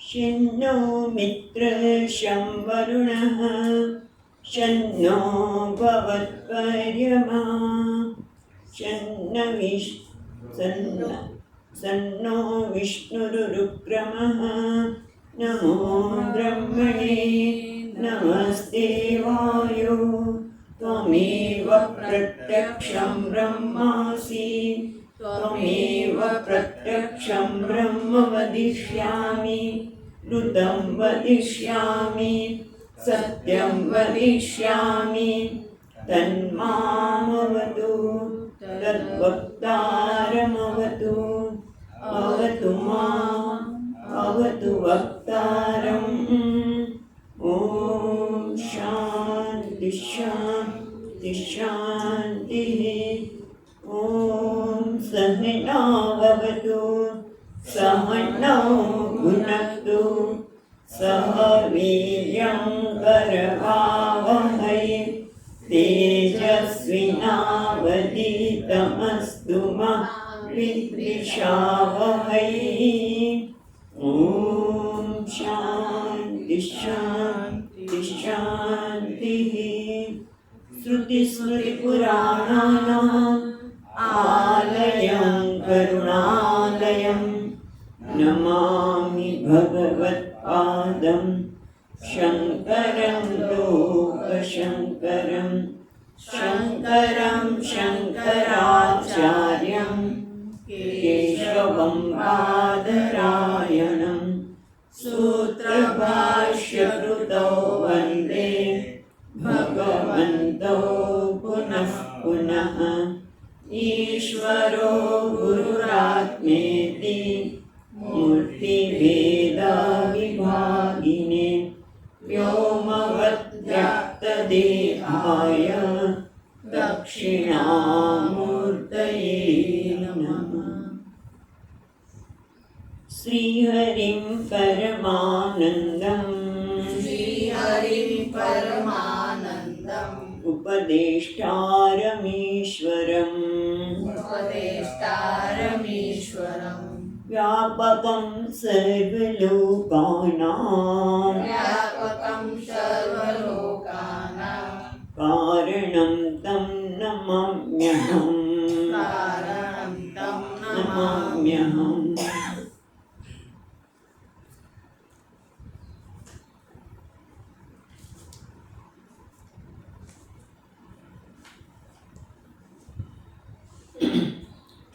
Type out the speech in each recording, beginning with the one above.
शन्नो मित्रशं वरुणः शन्नो भवत्पर्यमा सन्नो विष्णुरुक्रमः नमो ब्रह्मणे नमस्ते वायो त्वमेव प्रत्यक्षं ब्रह्मासि त्वमेव प्रत्यक्षं ब्रह्म वदिष्यामि ऋतं वदिष्यामि सत्यं वदिष्यामि तन्मामवतु तद्वक्तारमवतु अवतु माम् अवतु वक्तारम् ॐ शान्ति शान्ति शान्तिः ॐ सहनाववतु सहनौ भुनक्तु सह वीर्यं करवावहै तेजस्विनावधीतमस्तु मा विद्विषावहै ॐ शान्ति शान्ति शान्तिः श्रुतिस्मृतिपुराणानाम् आलयं करुणालयं नमामि भगवत्पादं शङ्करं लोकशङ्करं शङ्करं शङ्कराचार्यं केशवं बादरायणं सूत्रभाष्यकृतौ वन्दे भगवन्तौ पुनः पुनः ईश्वरो गुरुरात्मेति मूर्तिभेदविभागिने व्योमवद्व्याप्तदेहाय दक्षिणामूर्तये नमः। श्रीहरिं परमानन्दं उपदेष्टारमीश्वरम् व्यापकं सर्वलोकानां कारणं तं नमाम्यहम्।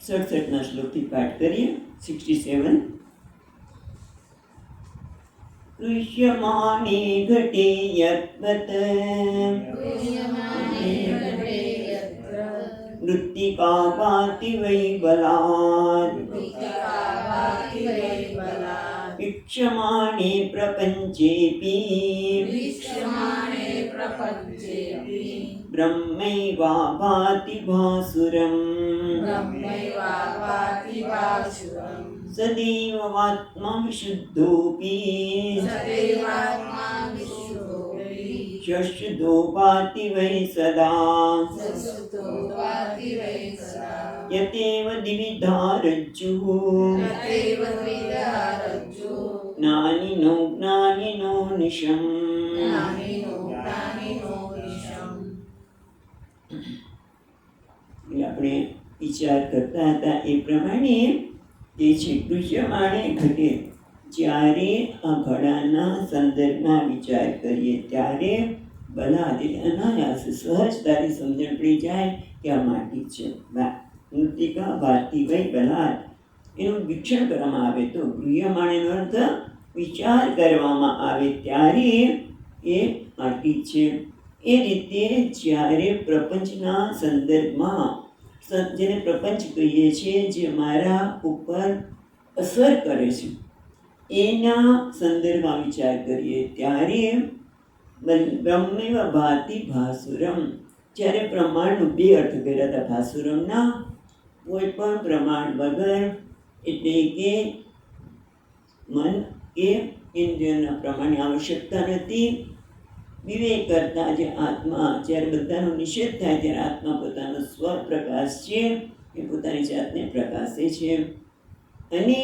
सड़सठना श्लोकથી પાઠ કરીએ। 67 दृश्यमाने घटे यद्वत् मृत्तिका भाति वै बलात् वीक्ष्यमाणे प्रपञ्चेऽपि ब्रह्मैवा भाति भासुरम् सदैवात्मा विशुद्धोऽपि शश्वतो भाति वै सदा यतेव द्विविधा रज्जुः ज्ञानिनो निशम्। આપણે વિચાર કરતા હતા એ પ્રમાણે જે છે દૃશ્યમાણે ઘટે, જ્યારે આ ઘડાના સંદર્ભમાં વિચાર કરીએ ત્યારે બલાદ અનાયાસ સહજતાથી સમજણ પડી જાય કે આ માટી છે। મૃત્તિકા ભાતિ વૈ બલાદ એનું વીક્ષણ કરવામાં આવે તો ગૃહ્યમાણેનો અર્થ વિચાર કરવામાં આવે ત્યારે એ માટી છે। એ રીતે જ્યારે પ્રપંચના સંદર્ભમાં જેને પ્રપંચ કહીએ છીએ, જે મારા ઉપર અસર કરે છે એના સંદર્ભમાં વિચાર કરીએ ત્યારે બ્રહ્મૈવ ભાતિ ભાસુરમ, જ્યારે પ્રમાણનું બે અર્થ કર્યા હતા ભાસુરમના, કોઈ પણ પ્રમાણ વગર, એટલે કે મન કે ઇન્દ્રિયના પ્રમાણની આવશ્યકતા નથી। વિવેક કરતા જે આત્મા જ્યારે બધાનો નિષેધ થાય ત્યારે આત્મા પોતાનો સ્વપ્રકાશ છે એ પોતાની જાતને પ્રકાશે છે। અને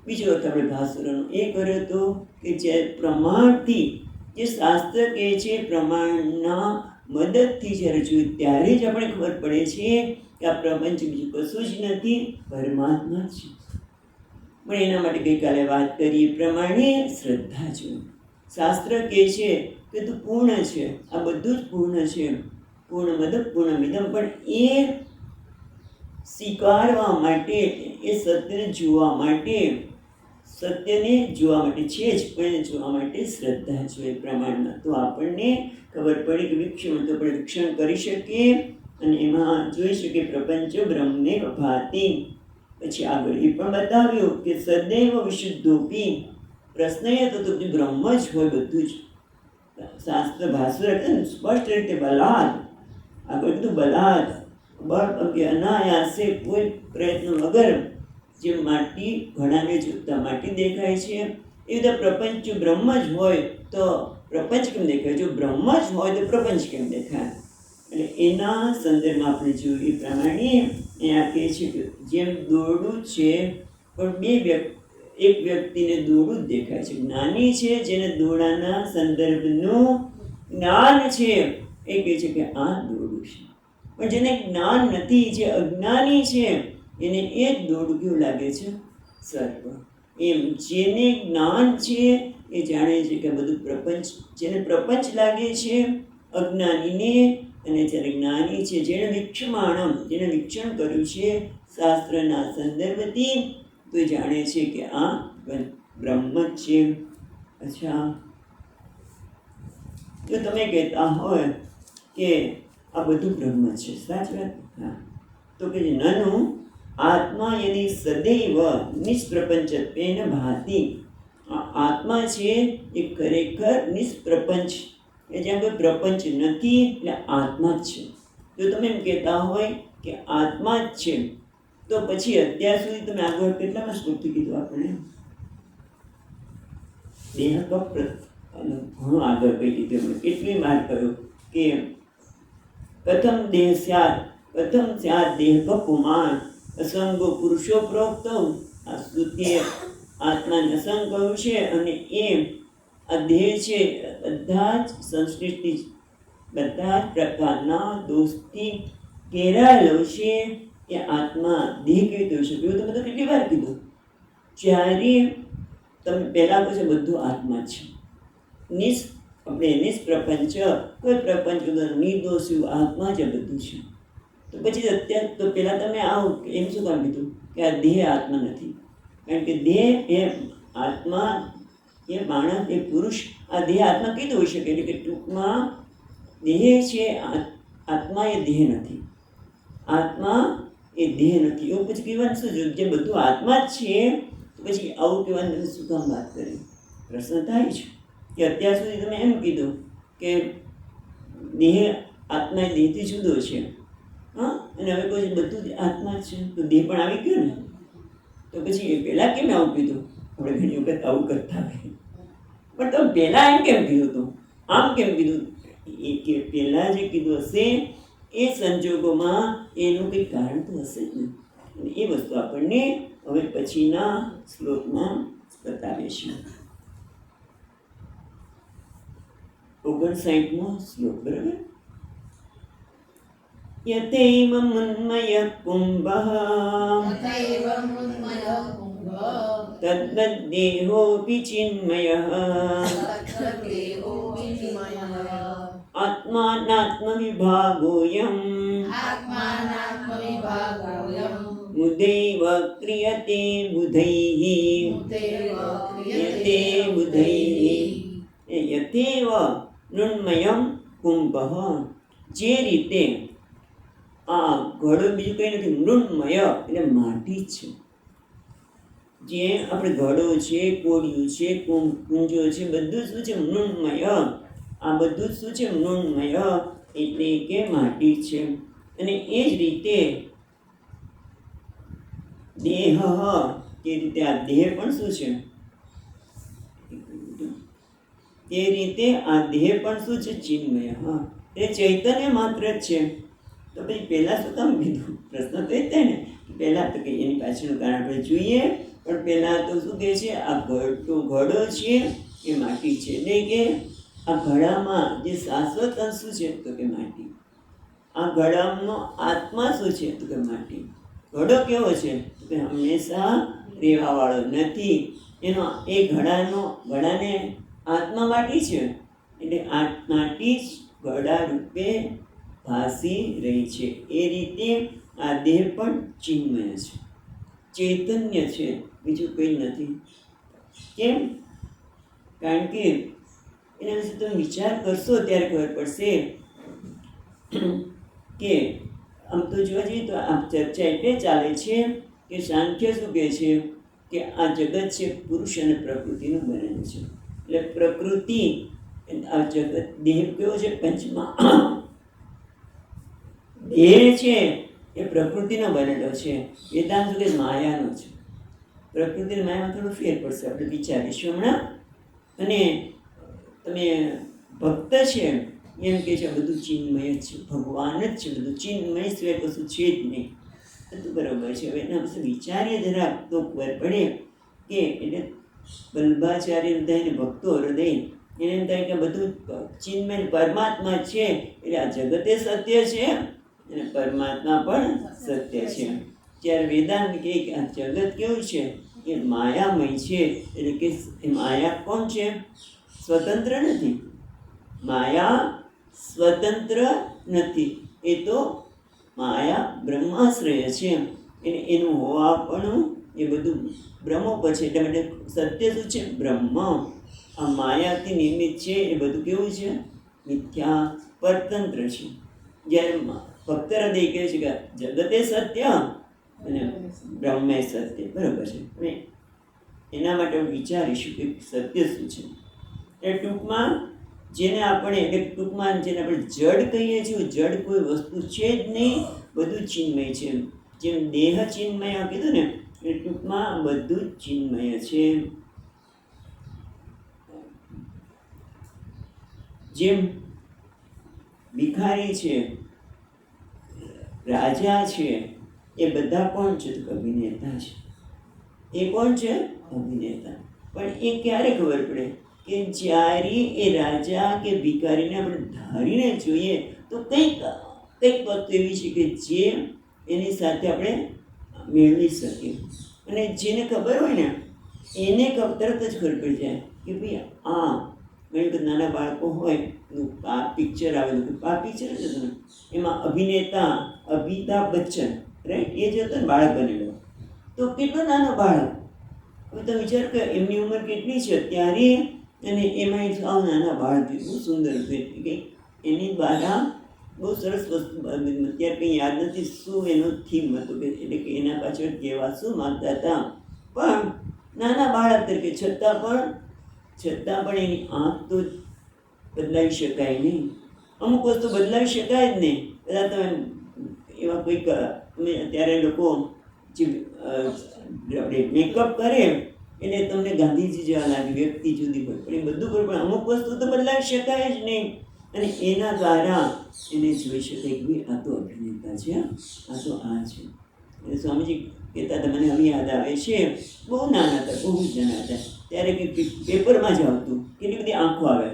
બીજો અર્થ આપણે ભાસુરનો એ કર્યો હતો કે જે પ્રમાણથી, જે શાસ્ત્ર કહે છે પ્રમાણના મદદથી જ્યારે જોઈએ ત્યારે જ આપણે ખબર પડે છે કે આ પ્રપંચ બીજું કશું જ નથી, પરમાત્મા છે. પણ એના માટે ગઈકાલે વાત કરી એ પ્રમાણે શ્રદ્ધા જોઈએ. શાસ્ત્ર કહે છે કે તું પૂર્ણ છે, આ બધું જ પૂર્ણ છે, પૂર્ણમદ પૂર્ણમિદમ, પણ એ સ્વીકારવા માટે, એ સત્યને જોવા માટે, સત્યને જોવા માટે છે જ, પણ એને જોવા માટે શ્રદ્ધા જોઈએ પ્રમાણમાં. તો આપણને ખબર પડે કે વિક્ષણ તો આપણે વિક્ષણ કરી શકીએ અને એમાં જોઈ શકીએ પ્રપંચ બ્રહ્મે ભાતિ. પછી આગળ એ પણ બતાવ્યું કે સદૈવ વિશુદ્ધોપી. પ્રશ્ન એ હતો તો બ્રહ્મ જ હોય બધું જ. શાસ્ત્ર ભાષા રાખે સ્પષ્ટ રીતે બલાદ, આગળ કીધું બલાદ, બળ અંગે અનાયાસે કોઈ પ્રયત્ન વગર જે માટી ઘડાને જોતા માટી દેખાય છે, એ રીતે પ્રપંચ બ્રહ્મ જ હોય તો પ્રપંચ કેમ દેખાય? જો બ્રહ્મ જ હોય તો પ્રપંચ કેમ દેખાય? એટલે એના સંદર્ભમાં આપણે જોયું એ પ્રમાણે અહીંયા કહે છે કે જેમ દોરડું છે પણ બે વ્યક્તિ, એક વ્યક્તિને દોરડું જ દેખાય છે, જ્ઞાની છે જેને દોરડાના સંદર્ભનું જ્ઞાન છે એ કહે છે કે આ દોરડું છે. પણ જેને જ્ઞાન નથી, જે અજ્ઞાની છે, એને એ જ દોરડું કેવું લાગે છે? સર્પ. એમ જેને જ્ઞાન છે એ જાણે છે કે બધું પ્રપંચ, જેને પ્રપંચ લાગે છે અજ્ઞાનીને, અને જ્યારે જ્ઞાની છે જેણે વિક્ષમાણમ, જેને વિક્ષણ કર્યું છે શાસ્ત્રના સંદર્ભથી, તો જાણે છે કે આ બ્રહ્મ જ છે. અચ્છા, જો તમે કહેતા હોય કે આ બધું બ્રહ્મ છે, સાચી વાત? હા, તો કે નનું આત્મા યદિ સદૈવ નિષ્પ્રપંચત્વેન ભાતિ. આત્મા છે એ ખરેખર નિષ્પ્રપંચ, એ જ્યાં કોઈ પ્રપંચ નથી એટલે આત્મા જ છે. જો તમે એમ કહેતા હોય કે આત્મા જ છે, તો પછી અત્યાર સુધી તમે આગળ કેટલામાં શ્લોકથી કીધું આપણે? દેહ કપ ઘણું આગળ કહી દીધું, એટલી વાર કહ્યું કે પ્રથમ દેહ સ્યાદ, પ્રથમ સ્યાદ દેહ કપુમાન અસંગો પુરુષો પ્રોક્ત. આ સ્તુતિ આત્માને અસંગ કહ્યું છે, અને એ આ દેહ છે બધા જ સંસ્કૃતિ, બધા જ પ્રકારના દોષથી ઘેરાયેલો છે. એ આત્મા દેહ કેવી રીતે હોઈ શકે? એવું તમે તો કેટલી વાર કીધું. જ્યારે તમે પહેલાં કહો છો બધું આત્મા છે, આપણે નિષ્પ્રપંચ, કોઈ પ્રપંચ વગર નિર્દોષી આત્મા જ બધું છે. તો પછી અત્યારે તો પહેલાં તમે આવો એમ શું કામ કીધું કે આ દેહ આત્મા નથી? કારણ કે દેહ એ આત્મા, એ માણસ, એ પુરુષ, આ દેહ આત્મા કીધું હોઈ શકે. એટલે કે ટૂંકમાં દેહ છે આત્મા, એ દેહ નથી. આત્મા એ દેહ નથી. એવું પછી કહેવાનું શું જોઈએ? જે બધું આત્મા જ છે, તો પછી આવું કહેવાનું શું કામ વાત કરી? પ્રશ્ન થાય છે કે અત્યાર સુધી તમે એમ કીધું કે દેહ, આત્મા એ દેહથી જુદો છે, હા, અને હવે કોઈ બધું જ આત્મા છે, તો દેહ પણ આવી ગયો ને. તો પછી એ પહેલાં કેમ આવું કીધું? આપણે ઘણી વખત આવું કરતા હોય. પણ તમે પહેલાં એમ કેમ કીધું હતું, આમ કેમ કીધું? એ કે પહેલાં જે કીધું હશે એ સંજોગોમાં એનું કંઈ કારણ તો હશે જ ને. અને એ વસ્તુ આપણને હવે પછીના શ્લોકમાં બતાવે છે. 59મો શ્લોક, બરાબર? યતૈવ મન્મય કુંભઃ તદ્દેહોપિ ચિન્મયઃ આત્માનાત્મવિભાગોऽયં મુદૈવ ક્રિયતે બુધૈઃ. યથેવ મૃન્મયં કુંભઃ, જે રીતે આ ઘડો બીજું કંઈ નથી, મૃન્મય એટલે માટી છે. જે આપણે ઘડો છે, કોળિયું છે, કુંજો છે, બધું શું છે? મૃન્મય. આ બધું શું છે? મૃન્મય એટલે કે માટી છે. અને એ જ રીતે દેહ, તે રીતે આ દેહ પણ શું છે? તે રીતે આ દેહ પણ શું છે? ચિન્મય. હા, એ ચૈતન્ય માત્ર જ છે. તો પછી પહેલાં શું કામ કીધું? પ્રશ્ન તો એ થાય ને કે પહેલાં તો કે એની પાછળનું કારણ આપણે જોઈએ પણ પહેલાં તો શું કહે છે, આ ઘડો છે એ માટી છે, એટલે કે આ ઘડામાં જે શાશ્વત અંશ શું છે તો કે માટી. આ ઘડાનો આત્મા શું છે તો કે માટી. ઘડો કેવો છે તો કે હંમેશા રહેવાવાળો નથી. એનો એ ઘડાને આત્મા માટી છે, એટલે આ માટી જ ઘડા રૂપે ભાસી રહી છે. એ રીતે આ દેહ પણ ચિન્મય છે, ચૈતન્ય છે, બીજું કંઈ નથી. કેમ? કારણ કે એના વિશે તમે વિચાર કરશો ત્યારે ખબર પડશે કે આમ તો જોવા જઈએ તો આ ચર્ચા એટલે ચાલે છે કે સાંખ્ય શું કહે છે કે આ જગત છે પુરુષ અને પ્રકૃતિનું બનેલું છે. એટલે પ્રકૃતિ, આ જગત દેહ કેવો છે, પંચમા દેહ છે એ પ્રકૃતિનો બનેલો છે. વેદાંત શું કે માયાનો છે. પ્રકૃતિ અને માયામાં થોડો ફેર પડશે, આપણે વિચારીશું હમણાં. અને તમે ભક્ત છે એમ કે છે બધું ચિન્મય જ છે, ભગવાન જ છે, બધું ચિન્મય સિવાય કશું છે જ નહીં. બધું બરાબર છે. હવે એના વિશે વિચારીએ જરા તો ખબર પડે કે એટલે વલ્લભાચાર્ય હૃદય ભક્તો હૃદય એને એમ થાય કે બધું ચિન્મય પરમાત્મા છે, એટલે આ જગતે સત્ય છે અને પરમાત્મા પણ સત્ય છે. જ્યારે વેદાંત કહે કે આ જગત કેવું છે એ માયામય છે, એટલે કે માયા કોણ છે? સ્વતંત્ર નથી. માયા સ્વતંત્ર નથી, એ તો માયા બ્રહ્માશ્રય છે. એને એનું હોવાપણું એ બધું બ્રહ્મો પર છે. એટલે માટે સત્ય શું છે? બ્રહ્મ. આ માયાથી નિર્મિત છે એ બધું કેવું છે? મિથ્યા, પરતંત્ર છે. જ્યારે ભક્ત હૃદય કહે છે કે જગતે સત્ય અને બ્રહ્મે સત્ય, બરાબર છે. અને એના માટે વિચારીશું કે સત્ય શું છે. એ ટૂંકમાં જેને આપણે જડ કહીએ છીએ, જડ કોઈ વસ્તુ છે જ નહીં, બધું ચિન્મય છે. જેમ દેહ ચિન્મય કીધું ને, એ ટૂંકમાં બધું જ ચિન્મય છે. જેમ ભિખારી છે, રાજા છે, એ બધા કોણ છે? તો અભિનેતા છે. એ કોણ છે? અભિનેતા. પણ એ ક્યારે ખબર પડે? કે જ્યારે એ રાજા કે ભિખારીને આપણે ધારીને જોઈએ તો કંઈક વસ્તુ એવી છે કે જે એની સાથે આપણે મેળવી શકીએ. અને જેને ખબર હોય ને એને તરત જ ખબર પડી જાય કે ભાઈ આ ઘણી વખત નાના બાળકો હોય આ પિક્ચર આવેલું, આ પિક્ચર હતું ને એમાં અભિનેતા અમિતાભ બચ્ચન, રાઈટ, એ જ હતો ને બાળક બનેલો. તો કેટલો નાનો બાળક! હવે તમે વિચાર કરો એમની ઉંમર કેટલી છે ત્યારે, અને એમાં સાવ નાના બાળક બહુ સુંદર હતું. કે એની દ્વારા બહુ સરસ વસ્તુ, અત્યારે કંઈ યાદ નથી શું એનો થીમ હતું, કે એટલે કે એના પાછળ કહેવા શું માગતા હતા. પણ નાના બાળક તરીકે છતાં પણ એની આંખ તો બદલાવી શકાય નહીં. અમુક વસ્તુ બદલાવી શકાય જ નહીં. બધા તમે એવા કોઈક તમે અત્યારે લોકો જે આપણે મેકઅપ કરે એટલે તમને ગાંધીજી જેવા લાગે, વ્યક્તિ જુદી હોય, પણ એ બધું કરે, પણ અમુક વસ્તુ તો બદલાવી શકાય જ નહીં. અને એના દ્વારા એને જોઈ શકાય કે ભાઈ આ તો અભિનેતા છે, આ તો આ છે. એટલે સ્વામીજી કહેતા હતા, મને હવે યાદ આવે છે, બહુ નાના હતા, બહુ જ નાના હતા ત્યારે કે પેપરમાં જ આવતું, કેટલી બધી આંખો આવે,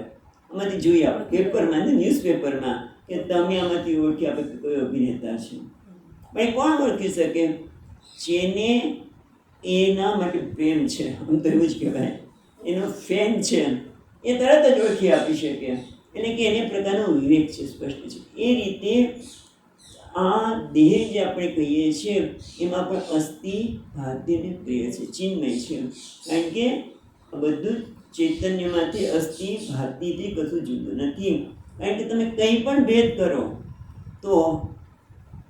આમાંથી જોઈ આપણે પેપરમાં ને ન્યૂઝપેપરમાં કે તમે આમાંથી ઓળખી આપે કે કોઈ અભિનેતા છે. પણ એ કોણ ઓળખી શકે? જેને એના માટે પ્રેમ છે, આમ તો એવું જ કહેવાય, એનો ફેન છે, એ તરત જ ઓળખી આપી શકે. એટલે કે એને પ્રકારનો વિવેક છે, સ્પષ્ટ છે. એ રીતે આ દેહ જે આપણે કહીએ છીએ એમાં પણ અસ્થિ ભાગ્યને પ્રિય છે, ચિન્મય છે. કારણ કે બધું ચૈતન્યમાંથી અસ્થિ ભાગ્યથી કશું જુદું નથી. કારણ કે તમે કંઈ પણ ભેદ કરો તો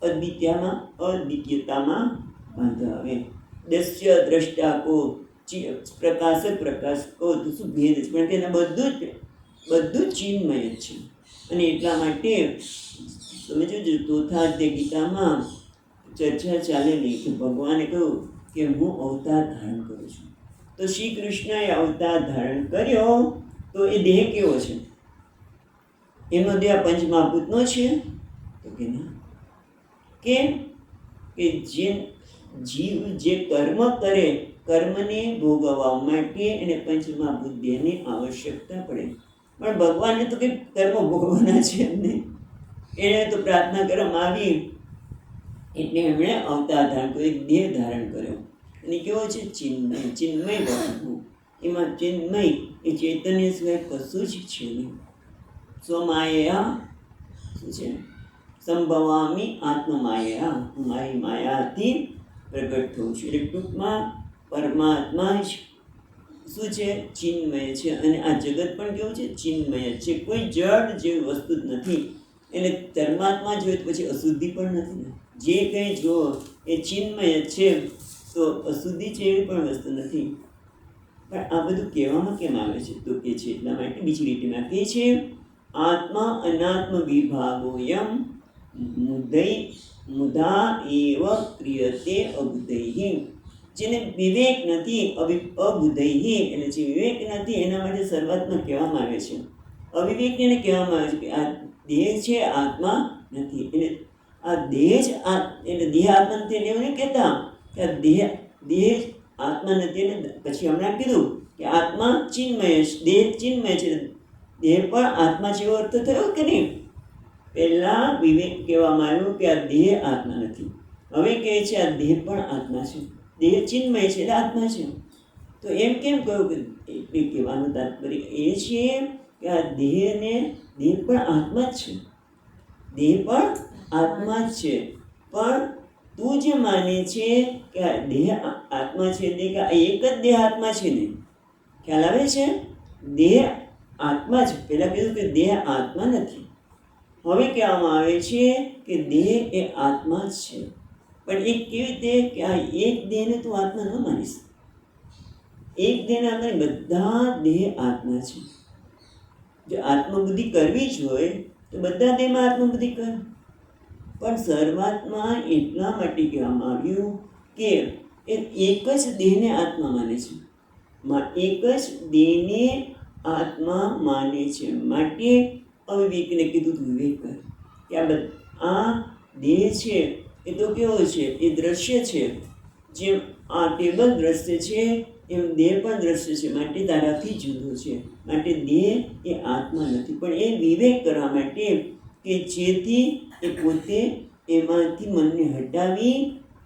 અદ્વિતીયતામાં વાંધો આવે. દસ્ય દ્રષ્ટા કો પ્રકાશ કો તો શું ભેદ છે? પણ તેના બધું ચિન્મય જ છે. અને એટલા માટે તમે જોજો ચોથા ગીતામાં ચર્ચા ચાલેલી કે ભગવાને કહ્યું કે હું અવતાર ધારણ કરું છું. તો શ્રી કૃષ્ણએ અવતાર ધારણ કર્યો તો એ દેહ કેવો છે? એનો દેહ પંચમહાભૂતનો છે? તો કે ના. કેમ? કે જે જીવ જે કર્મ કરે, કર્મને ભોગવવા માટે એને પંચમહાભૂત દેહની આવશ્યકતા પડે. પણ ભગવાનને તો કંઈ કર્મ ભોગવવાના છે એમને. એણે તો પ્રાર્થના કરવામાં આવી એટલે એમણે અવતાર ધારણ કર્યો, એક દેહ ધારણ કર્યો. અને કેવો છે? ચિન્મય. ચિન્મય વસ્તુ, એમાં ચિન્મય એ ચૈતન્ય સિવાય કશું જ છે નહીં. સ્વમાયા શું છે? સંભવામી આત્મમાયા, હું મારી માયાથી પ્રગટ થઉં છું. એટલે ટૂંકમાં પરમાત્મા જ શું છે? ચિન્મય છે. અને આ જગત પણ કેવું છે? ચિન્મય છે. કોઈ જડ જેવી વસ્તુ જ નથી. એટલે પરમાત્મા જોઈએ તો પછી અશુદ્ધિ પણ નથી ને. જે કંઈ જો એ ચિન્મય છે તો અશુદ્ધિ છે એવી પણ વસ્તુ નથી. પણ આ બધું કહેવામાં કેમ આવે છે? તો કે છે એટલા માટે બીજી લીટીમાં કહે છે, આત્મા અનાત્મ વિભાગોયમ મુદા એવ ક્રિયતે અબુધૈહિ. જેને વિવેક નથી, અબુધૈહિ એટલે જે વિવેક નથી એના માટે શરૂઆતમાં કહેવામાં આવે છે. અવિવેકને કહેવામાં આવે છે કે આ દેહ છે, આત્મા નથી. એટલે આ દેહ જ એટલે દેહ આત્મા નથી એટલે એવું નહીં કહેતા કે આ દેહ આત્મા નથી. એટલે પછી હમણાં કીધું કે આત્મા ચિન્મય, દેહ ચિન્મય છે, દેહ પણ આત્મા જેવો અર્થ થયો કે નહીં? પહેલાં વિવેક કહેવામાં આવ્યું કે આ દેહ આત્મા નથી. હવે કહે છે આ દેહ પણ આત્મા છે. દેહ ચિન્મય છે એટલે આત્મા છે. તો એમ કેમ કહ્યું? કે એટલે કહેવાનું તાત્પર્ય એ છે કે આ દેહ પણ આત્મા જ છે. દેહ પણ આત્મા જ છે. પણ તું જે માને છે કે આ દેહ આત્મા છે તે કે એક જ દેહ આત્મા છે ને, ખ્યાલ આવે છે? દેહ આત્મા જ. પહેલાં કીધું કે દેહ આત્મા નથી. હવે કહેવામાં આવે છે કે દેહ એ આત્મા જ છે. પણ એક કેવી રીતે કે આ એક દેહને તું આત્મા ન માનીશ. એક દેહના અંદર બધા દેહ આત્મા છે. જો આત્મબુદ્ધિ કરવી જ હોય તો બધા દેહમાં આત્મબુદ્ધિ કર. પણ શરૂઆતમાં એટલા માટે કહેવામાં આવ્યું કે એક જ દેહને આત્મા માને છે. એક જ દેહને આત્મા માને છે. માટે અવિવેકને કીધું તું વિવેક કર કે આ દેહ છે એ તો કેવો છે? એ દ્રશ્ય છે. જેમ આ ટેબલ દ્રશ્ય છે એમ દેહ પણ દ્રશ્ય છે. માટે તારાથી જુદો છે. માટે દેહ એ આત્મા નથી. પણ એ વિવેક કરવા માટે કે જેથી એ પોતે એમાંથી મનને હટાવી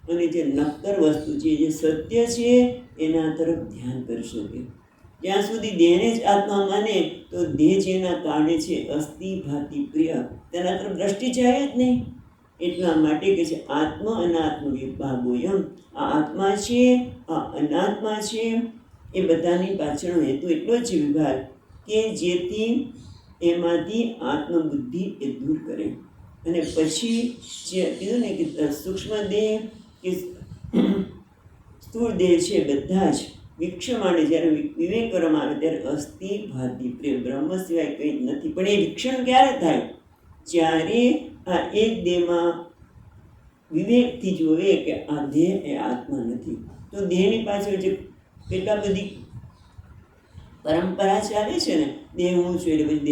અને જે નક્કર વસ્તુ છે, જે સત્ય છે એના તરફ ધ્યાન કરી શકે. જ્યાં સુધી દેહને જ આત્મા માને તો દેહ જેના કારણે છે અસ્થિ ભાતિ પ્રિય, તેના તરફ દ્રષ્ટિ જાય જ નહીં. એટલા માટે કે છે આત્મ અનાત્મ વિભાગોયમ. આ આત્મા છે, આ અનાત્મા છે. એ બધાની પાછળનો હેતુ એટલો જ વિભાગ કે જેથી એમાંથી આત્મબુદ્ધિ એ દૂર કરે. અને પછી જે કીધું ને કે સૂક્ષ્મ દેહ કે સ્થૂળ દેહ છે બધા જ વિક્ષમાણે જ્યારે વિવેક કરવામાં આવે ત્યારે અસ્થિ ભાતિ પ્રિય, બ્રહ્મ સિવાય કંઈ જ નથી. પણ એ વિક્ષણ ક્યારે થાય? જ્યારે આ એક દેહમાં વિવેકથી જોવે કે આ દેહ એ આત્મા નથી. તો દેહની પાછળ જે કેટલા બધી પરંપરા ચાલે છે ને, દેહ હું છું એટલે પછી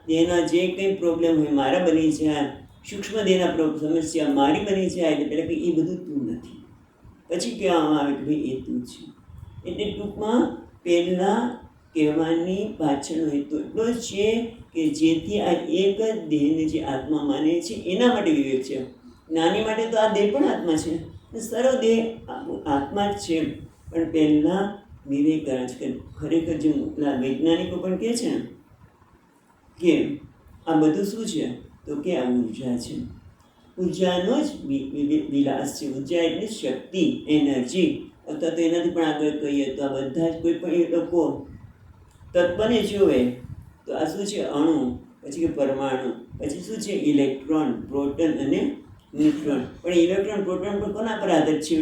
દેહના જે કંઈ પ્રોબ્લેમ હોય મારા બની જાય, સૂક્ષ્મ દેહના સમસ્યા મારી બની જાય એટલે પહેલાં કંઈ એ બધું તું નથી. પછી કહેવામાં આવે કે ભાઈ એ તું છે. એટલે ટૂંકમાં પહેલાં કહેવાની પાછળનો હેતુ એટલો જ છે કે જેથી આ એક જ દેહને જે આત્મા માને છે એના માટે વિવેક છે. જ્ઞાની માટે તો આ દેહ પણ આત્મા છે, સર્વ દેહ આત્મા જ છે. પણ પહેલાં વિવેક કરે છે. ખરેખર જે વૈજ્ઞાનિકો પણ કહે છે ને કે આ બધું શું છે? તો કે આ ઉર્જા છે. ઉર્જાનો જ વિલાસ છે. ઉર્જા એટલે શક્તિ, એનર્જી. અથવા તો એનાથી પણ આગળ કહીએ તો આ બધા જ કોઈ પણ એ લોકો તત્વને જોવે તો આ શું છે? અણુ, પછી કે પરમાણુ, પછી શું છે? ઇલેક્ટ્રોન, પ્રોટોન અને ન્યુટ્રોન. પણ ઇલેક્ટ્રોન પ્રોટોન પર કોના પર આધાર છે?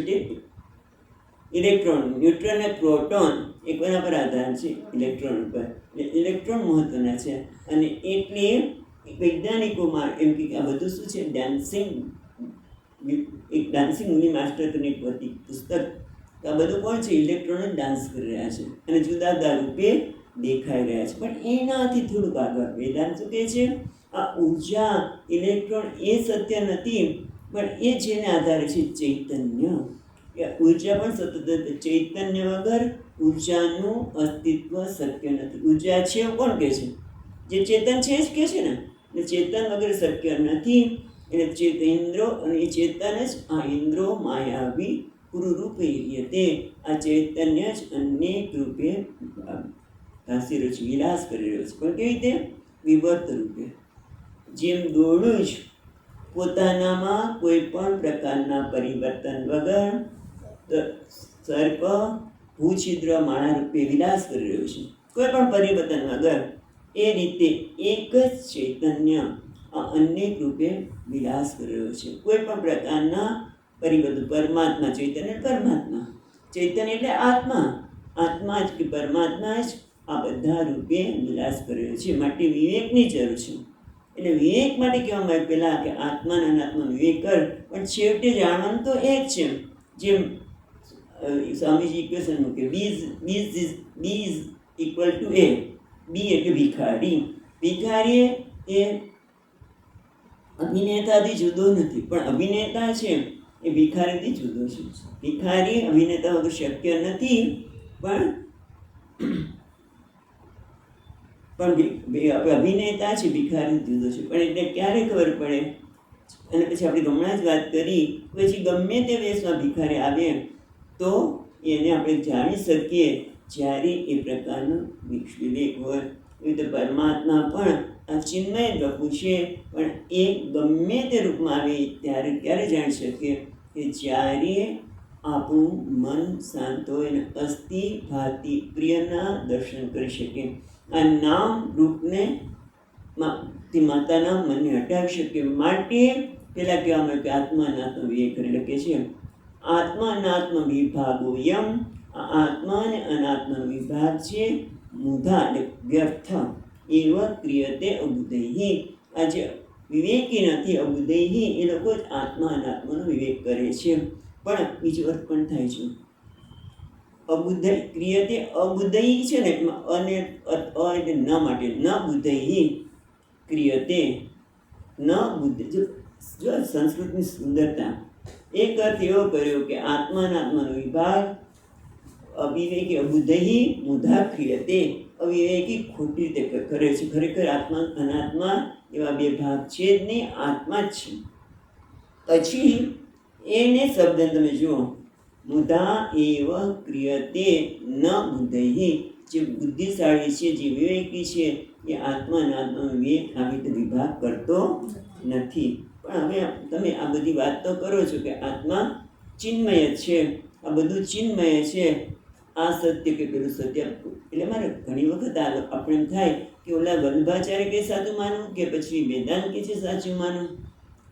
ઇલેક્ટ્રોન, ન્યુટ્રોન અને પ્રોટોન એ કોના પર આધાર છે? ઇલેક્ટ્રોન પર. એટલે ઇલેક્ટ્રોન મહત્વના છે. અને એટલે વૈજ્ઞાનિકોમાં એમ કે આ બધું શું છે? ડાન્સિંગ મુનિ માસ્ટર કરીને એક પુસ્તક. તો આ બધું કોણ છે? ઇલેક્ટ્રોન જ ડાન્સ કરી રહ્યા છે અને જુદા જુદા રૂપે દેખાઈ રહ્યા છે. પણ એનાથી થોડુંક આગળ વેદાંત શું કહે છે? આ ઉર્જા, ઇલેક્ટ્રોન એ સત્ય નથી, પણ એ જેને આધારે છે ચૈતન્ય. કે ઉર્જા પણ સતત, ચૈતન્ય વગર ઉર્જાનું અસ્તિત્વ શક્ય નથી. ઉર્જા છે એવું કોણ કહે છે? જે ચેતન છે જ કહે છે ને. એટલે ચેતન વગર શક્ય નથી. એટલે ઇન્દ્રો, અને એ ચેતન જ આ ઇન્દ્રો માયાવી પુરુરૂપે તે, આ ચૈતન્ય જ અનેક રૂપે ભાસી રહ્યો છે, વિલાસ કરી રહ્યો છે. પણ કેવી રીતે? વિવર્ત રૂપે. જેમ દોરડું જ પોતાનામાં કોઈ પણ પ્રકારના પરિવર્તન વગર સર્પ ભૂછિદ્ર માળા રૂપે વિલાસ કરી રહ્યો છે, કોઈ પણ પરિવર્તન વગર, એ રીતે એક જ ચૈતન્ય આ અનેક રૂપે વિલાસ કરી રહ્યો છે. કોઈ પણ પ્રકારના પરિવર્તન, પરમાત્મા ચૈતન્ય, પરમાત્મા ચૈતન્ય એટલે આત્મા, આત્મા જ કે પરમાત્મા જ આ બધા રૂપે વિલાસ કરી રહ્યો છે. માટે વિવેકની જરૂર છે. એટલે વિવેક માટે કહેવામાં આવે પહેલાં કે આત્મા અને અનાત્માનો વિવેક કર, પણ છેવટે જાણવાનું તો એક છે. જેમ સ્વામીજી ઇક્વેશન મૂકે, બી ઇઝ ઇક્વલ ટુ એ. બી એટલે ભિખારી. ભિખારી એ અભિનેતાથી જુદો નથી, પણ અભિનેતા છે એ ભિખારીથી જુદો છે. ભિખારી અભિનેતા વગર શક્ય નથી, પણ અભિનેતા છે, ભિખારી જુદો છે. પણ એટલે ક્યારે ખબર પડે? અને પછી આપણે હમણાં જ વાત કરી, પછી ગમે તે વેશમાં ભિખારી આવે તો એને આપણે જાણી શકીએ જ્યારે એ પ્રકારનો વિવેક હોય. એવી રીતે પરમાત્મા પણ આ ચિન્મય પ્રભુ છે, પણ એ ગમે તે રૂપમાં આવે ત્યારે ક્યારે જાણી શકીએ? કે જ્યારે આપણું મન શાંત હોય અને અસ્થિ ભાતિ પ્રિયના દર્શન કરી શકીએ. આ નામ રૂપને માતાના મનને હટાવી શકીએ. માટે પહેલાં કહેવામાં કે આત્મા અનાત્મ વિવેક કરી લખે છે. આત્મા અનાત્મ વિભાગો યમ. આ આત્મા અને અનાત્મનો વિભાગ છે મુધા એટલે વ્યર્થ. એવ ક્રિયતે અબુદૈહી. આ જે વિવેકી નથી, અબુદૈહી, એ લોકો જ આત્મા અનાત્માનો વિવેક કરે છે. પણ બીજો અર્થ પણ થાય છે. અબુદય ક્રિયતે અબુદયી છે ને, એમાં અને એટલે ન માટે, ન બુદયી ક્રિયતે, ન બુદ્ધ. જો સંસ્કૃતની સુંદરતા, એક અર્થ એવો કર્યો કે આત્માનાત્માનો વિભાગ અવિવેકી અબુદયી મુધા ક્રિયતે. અવિવેકી ખોટી રીતે કરે છે. ખરેખર આત્મા અનાત્મા એવા બે ભાગ છે જ નહીં, આત્મા જ છે. પછી એને શબ્દ તમે જુઓ, મુધા એવ ક્રિયતે ન બુદ્ધૈ. જે બુદ્ધિશાળી છે, જે વિવેકી છે, એ આત્મા અનાત્માનો વિવેક આવી રીતે વિભાગ કરતો નથી. પણ હવે તમે આ બધી વાત તો કરો છો કે આત્મા ચિન્મય છે, આ બધું ચિન્મય છે, આ સત્ય કે પેલું સત્ય. એટલે મારે ઘણી વખત આપણે એમ થાય કે ઓલા વલ્લભાચાર્ય કે સાચું માનવું કે પછી વેદાંત કે છે સાચું માનવું.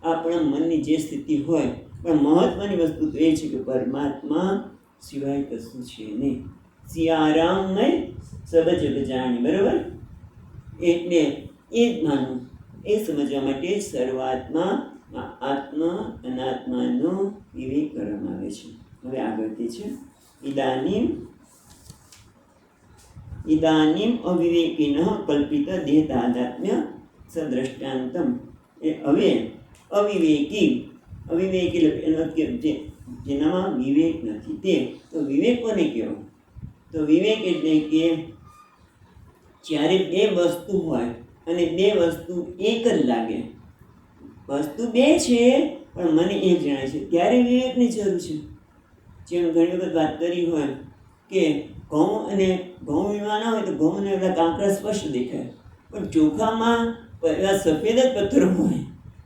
આપણા મનની જે સ્થિતિ હોય, પણ મહત્વની વસ્તુ તો એ છે કે પરમાત્મા સિવાય કશું છે નહીં. સિયારામમય સબ જગ જાણી. બરાબર? એટલે એ જ માનવું, એ સમજવા માટે શરૂઆતમાં આત્મા અનાત્માનો વિવેક કરવામાં આવે છે. હવે આગળથી છે ઇદાનીમ અવિવેકિનઃ કલ્પિત દેહ તાદાત્મ્ય સદ્રષ્ટાંતમ. એ હવે અવિવેકી એનો કેમ છે? જેનામાં વિવેક નથી તે. તો વિવેક કોને કહેવો? તો વિવેક એટલે કે જ્યારે બે વસ્તુ હોય અને બે વસ્તુ એક જ લાગે. વસ્તુ બે છે પણ મને એક જણાય છે, ત્યારે વિવેકની જરૂર છે. જેમ ઘણી વખત વાત કરી હોય કે ઘઉં વીણવાના હોય તો ઘઉંને એવા કાંકરા સ્પષ્ટ દેખાય, પણ ચોખામાં એવા સફેદ જ પથ્થરો હોય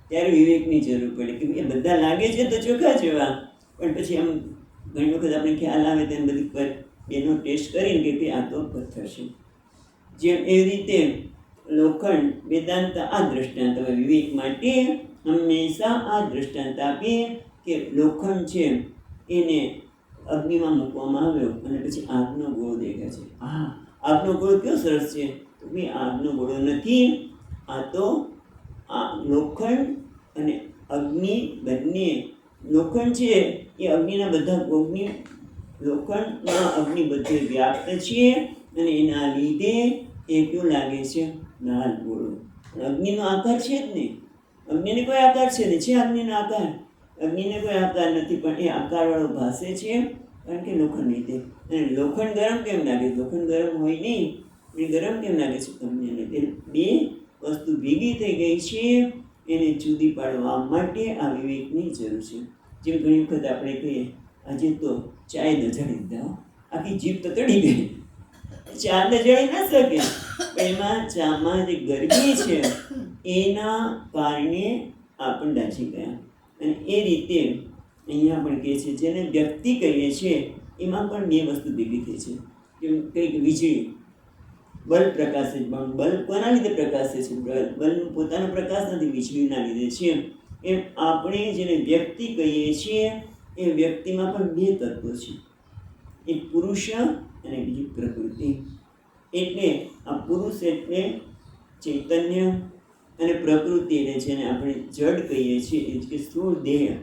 ત્યારે વિવેકની જરૂર પડે કે એ બધા લાગે છે તો ચોખા જેવા, પણ પછી આમ ઘણી વખત આપણે ખ્યાલ આવે તેમ બધી એનો ટેસ્ટ કરીને કે આ તો પથ્થર છે. જેમ એવી રીતે લોખંડ વેદાંત આ દ્રષ્ટાંત. હવે વિવેક માટે હંમેશા આ દ્રષ્ટાંત આપીએ કે લોખંડ છે એને અગ્નિમાં મૂકવામાં આવ્યો અને પછી આગનો ગોળો દેખાય છે. આગનો ગોળો કેવો સરસ છે, તો ભાઈ આગનો ગોળો નથી, આ તો આ લોખંડ અને અગ્નિ બંને. લોખંડ છે એ અગ્નિના બધા લોખંડમાં અગ્નિ બધે વ્યાપ્ત છે અને એના લીધે એ કેવું લાગે છે? લાલ ગોળો. અગ્નિનો આકાર છે જ નહીં, અગ્નિને કોઈ આકાર છે નહીં, છે અગ્નિનો આકાર, અગ્નિને કોઈ આકાર નથી, પણ એ આકારવાળો ભાસે છે, કારણ કે લોખંડ લીધે. અને લોખંડ ગરમ કેમ લાગે? લોખંડ ગરમ હોય નહીં, એ ગરમ કેમ લાગે છે તમને લીધે? બે વસ્તુ ભેગી થઈ ગઈ છે, એને જુદી પાડવા માટે આ વિવેકની જરૂર છે. જેમ ઘણી વખત આપણે કહીએ, આજે તો ચાય દજાડી દીધા, આખી જીભ તો ચડી ગઈ. ચા દજાડી ના શકે, એમાં ચામાં જે ગરમી છે એના કારણે આપણે દાઝી ગયા. અને એ રીતે અહીંયા પણ કહે છે, જેને વ્યક્તિ કહીએ છીએ એમાં પણ બે વસ્તુ ભેગી થઈ છે. જેમ કંઈક વીજળી, બલ્બ પ્રકાશે છે, પણ બલ્બ કોના લીધે પ્રકાશે છે? બલ્બનો પોતાનો પ્રકાશ નથી, વીજળીના લીધે છે. એમ આપણે જેને વ્યક્તિ કહીએ છીએ એ વ્યક્તિમાં પણ બે તત્વો છે, એક પુરુષ અને બીજી પ્રકૃતિ. એટલે આ પુરુષ એટલે ચૈતન્ય અને પ્રકૃતિ એટલે જેને આપણે જડ કહીએ છીએ, એટલે કે સ્થૂળ દેહ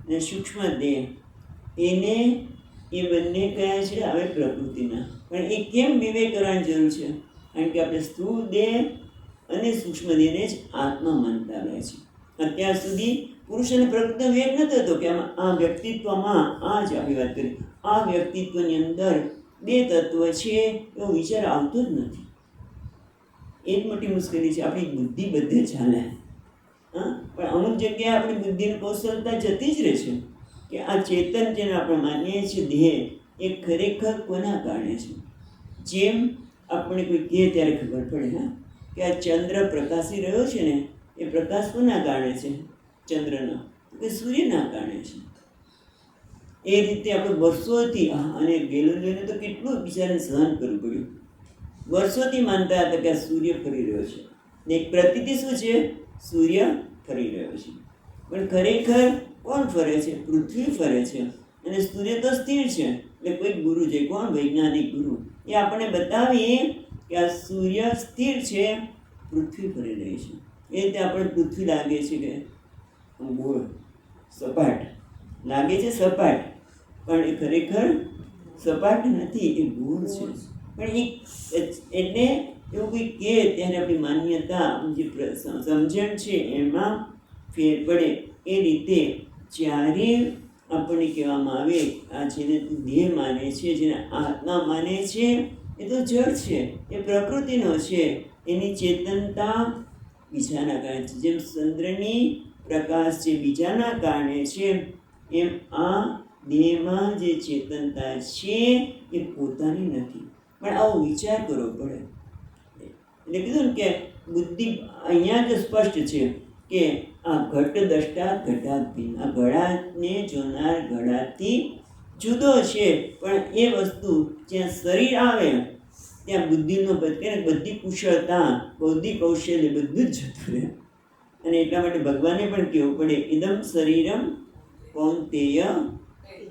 અને સૂક્ષ્મ દેહ, એને એ બંને કયા છે હવે પ્રકૃતિના. પણ એ કેમ વિવેક કરવાની જરૂર છે? કારણ કે આપણે સ્થૂળ દેહ અને સૂક્ષ્મ દેહને જ આત્મા માનતા રહ્યા છીએ. અત્યાર સુધી પુરુષ અને પ્રકૃતિનો વિવેક નહોતો થતો કે આ વ્યક્તિત્વમાં આ જ આપણી વાત કરી, આ વ્યક્તિત્વની અંદર બે તત્વ છે એવો વિચાર આવતો જ નથી. એ જ મોટી મુશ્કેલી છે. આપણી બુદ્ધિ બધે ચાલે, હા, પણ અમુક જગ્યાએ આપણી બુદ્ધિની કૌશલતા જતી જ રહે છે કે આ ચેતન જેને આપણે માનીએ છીએ દેહ, એ ખરેખર કોના કારણે છે? જેમ આપણે કોઈ કહે ત્યારે ખબર પડે, હા, કે આ ચંદ્ર પ્રકાશી રહ્યો છે ને, એ પ્રકાશ કોના કારણે છે? ચંદ્રના, કે સૂર્યના કારણે છે. એ રીતે આપણે વર્ષોથી, અને ગેલિલીઓને તો કેટલું બિચારાને સહન કરવું પડ્યું. વર્ષોથી માનતા હતા કે આ સૂર્ય ફરી રહ્યો છે, ને એક પ્રતીતિ શું છે? સૂર્ય ફરી રહ્યો છે. પણ ખરેખર કોણ ફરે છે? પૃથ્વી ફરે છે. અને સૂર્ય તો સ્થિર છે. એટલે કોઈ ગુરુ છે, કોણ? વૈજ્ઞાનિક ગુરુ, એ આપણને બતાવીએ કે આ સૂર્ય સ્થિર છે, પૃથ્વી ફરી રહી છે. એ રીતે આપણે પૃથ્વી લાગે છે કે ગોળ સપાટ લાગે છે, સપાટ, પણ એ ખરેખર સપાટ નથી, એ ગોળ છે. પણ એટલે એવું કોઈ કહે ત્યારે આપણી માન્યતા, જે સમજણ છે એમાં ફેર પડે. એ રીતે જ્યારે આપણને કહેવામાં આવે આ જેને તું દેહ માને છે, જેને આત્મા માને છે, એ તો જળ છે, એ પ્રકૃતિનો છે, એની ચેતનતા બીજાના કારણે છે. જેમ ચંદ્રની પ્રકાશ જે બીજાના કારણે છે, એમ આ દેહમાં જે ચેતનતા છે એ પોતાની નથી. પણ આવો વિચાર કરવો પડે. એટલે કીધું ને કે બુદ્ધિ અહીંયા જ સ્પષ્ટ છે કે આ ઘટ દ્રષ્ટા ઘટાભિન્ન, આ ઘડાને જોનાર ઘડાથી જુદો છે. પણ એ વસ્તુ જ્યાં શરીર આવે ત્યાં બુદ્ધિનો બધી કુશળતા, બૌદ્ધિક કૌશલ્ય બધું જ જતું રહે. અને એટલા માટે ભગવાને પણ કહેવું પડે, ઇદમ શરીરમ કૌંતેય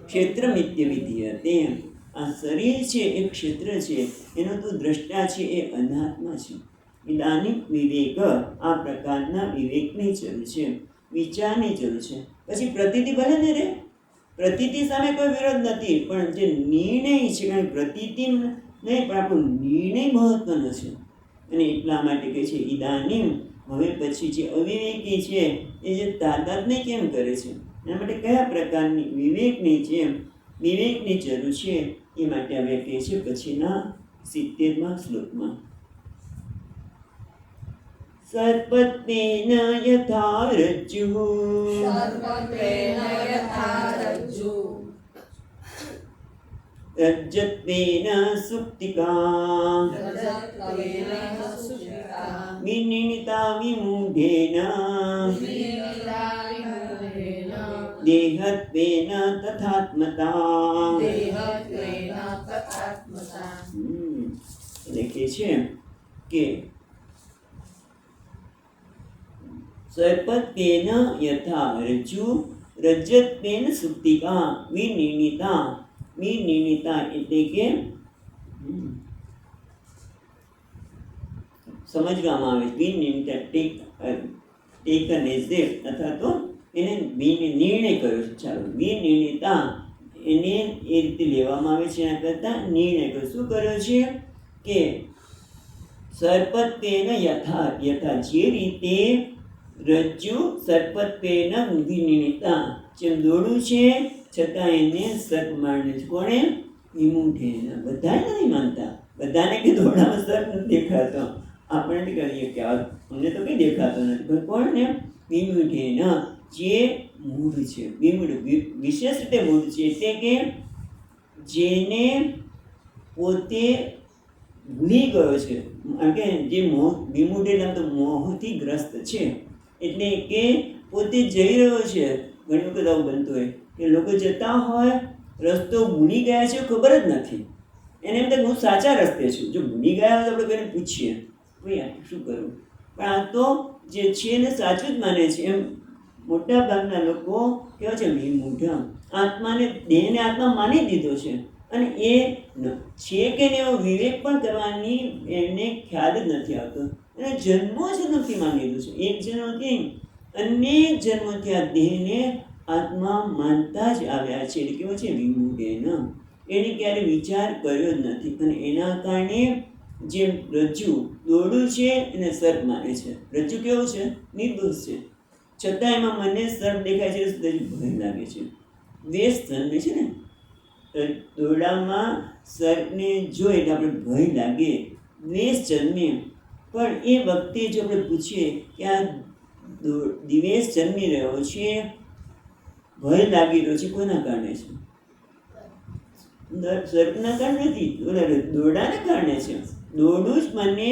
ક્ષેત્રમિત્ય વિધીયતે. આ શરીર છે એ ક્ષેત્ર છે, એનો તો દ્રષ્ટા છે એ અનાત્મા છે. ઇદાનીમ વિવેક, આ પ્રકારના વિવેકની જરૂર છે, વિચારની જરૂર છે. પછી પ્રતીતિ ભલે ને રે, પ્રતીતિ સામે કોઈ વિરોધ નથી, પણ જે નિર્ણય છે, કારણ પ્રતીતિ નહીં પણ આપણો નિર્ણય મહત્વનો છે. અને એટલા માટે કહે છે ઇદાનીમ, હવે પછી જે અવિવેકી છે એ જે તાદાદને કેમ કરે છે, એના માટે કયા પ્રકારની વિવેકની જરૂર છે, એ માટે હવે કહે છે પછીના 70મા શ્લોકમાં. સર્પત્વેન યથા રજ્જુઃ રજ્જત્વેન સુપ્તિકા વિનિર્ણિતા વિમૂઢેન દેહત્વેન તથાત્મતા. એટલે કે છે કે સર્પત્વેન યથા રજ્જુ રજ્જત્વેન સુપ્તિકા વિનિર્ણિતા. વિનિર્ણિતા એટલે કે સમજવામાં આવે, વિનિર્ણિતા ટેકન એઝ ધેટ, અથવા તો એને નિર્ણય કર્યો છે. ચાલો, વિનિર્ણિતા એને એ રીતે લેવામાં આવે છે. એના કરતાં નિર્ણય કર્યો. શું કર્યો છે કે સર્પત્વેન યથા, જે રીતે રજ્જુ સર્પત્વેન વિનિમિતા, જેમ દોડું છે છતાં એને સર્પ માને છે. કોણે? વિમૂઢેન. બધા નથી માનતા. બધાને કે દોડામાં સર્પ નથી દેખાતો. આપણે કહીએ કે અમને તો કંઈ દેખાતો નથી, પણ કોણ? વિમૂઢેન, જે મૂઢ છે. વિમૂઢ વિશેષ રીતે મૂઢ છે, એટલે કે જેને પોતે ભૂલી ગયો છે. કારણ કે જે વિમૂઢ એટલે તો મોહથી ગ્રસ્ત છે, એટલે કે પોતે જઈ રહ્યો છે. ઘણી વખત આવું બનતું હોય કે લોકો જતા હોય, રસ્તો ભૂલી ગયા છે, ખબર જ નથી. એને એમ થાય હું સાચા રસ્તે છું. જો ભૂલી ગયા હોય તો આપણે કોઈને પૂછીએ, ભાઈ શું કરવું? પણ આ તો જે છે એને સાચું જ માને છે. એમ મોટા ભાગના લોકો કેવા છે? વિમૂઢ. આત્માને, દેહને આત્મા માની દીધો છે, અને એ છે કે એવો વિવેક પણ કરવાની એને ખ્યાલ જ નથી આવતો. એને જન્મોથી માની લીધું છે. એક જન્મથી અનેક જન્મથી આ દેહને આત્મા માનતા જ આવ્યા છે. એટલે કેવો છે? વિમૂઢેન. એને ક્યારે વિચાર કર્યો જ નથી, અને એના કારણે જે રજ્જુ દોડું છે એને સર્પ માને છે. રજ્જુ કેવું છે? નિર્દોષ છે, છતાં એમાં મને સર્પ દેખાય છે, ભય લાગે છે. દ્વેષ જન્મે છે ને દોરડામાં સર્પને જોઈ એટલે આપણે ભય લાગે, દ્વેષ જન્મે. પણ એ વખતે જો આપણે પૂછીએ કે આ દ્વેષ જન્મી રહ્યો છે, ભય લાગી રહ્યો છે, કોના કારણે છે? સર્પના કારણે નથી, દોરડાના કારણે છે. દોરડું જ મને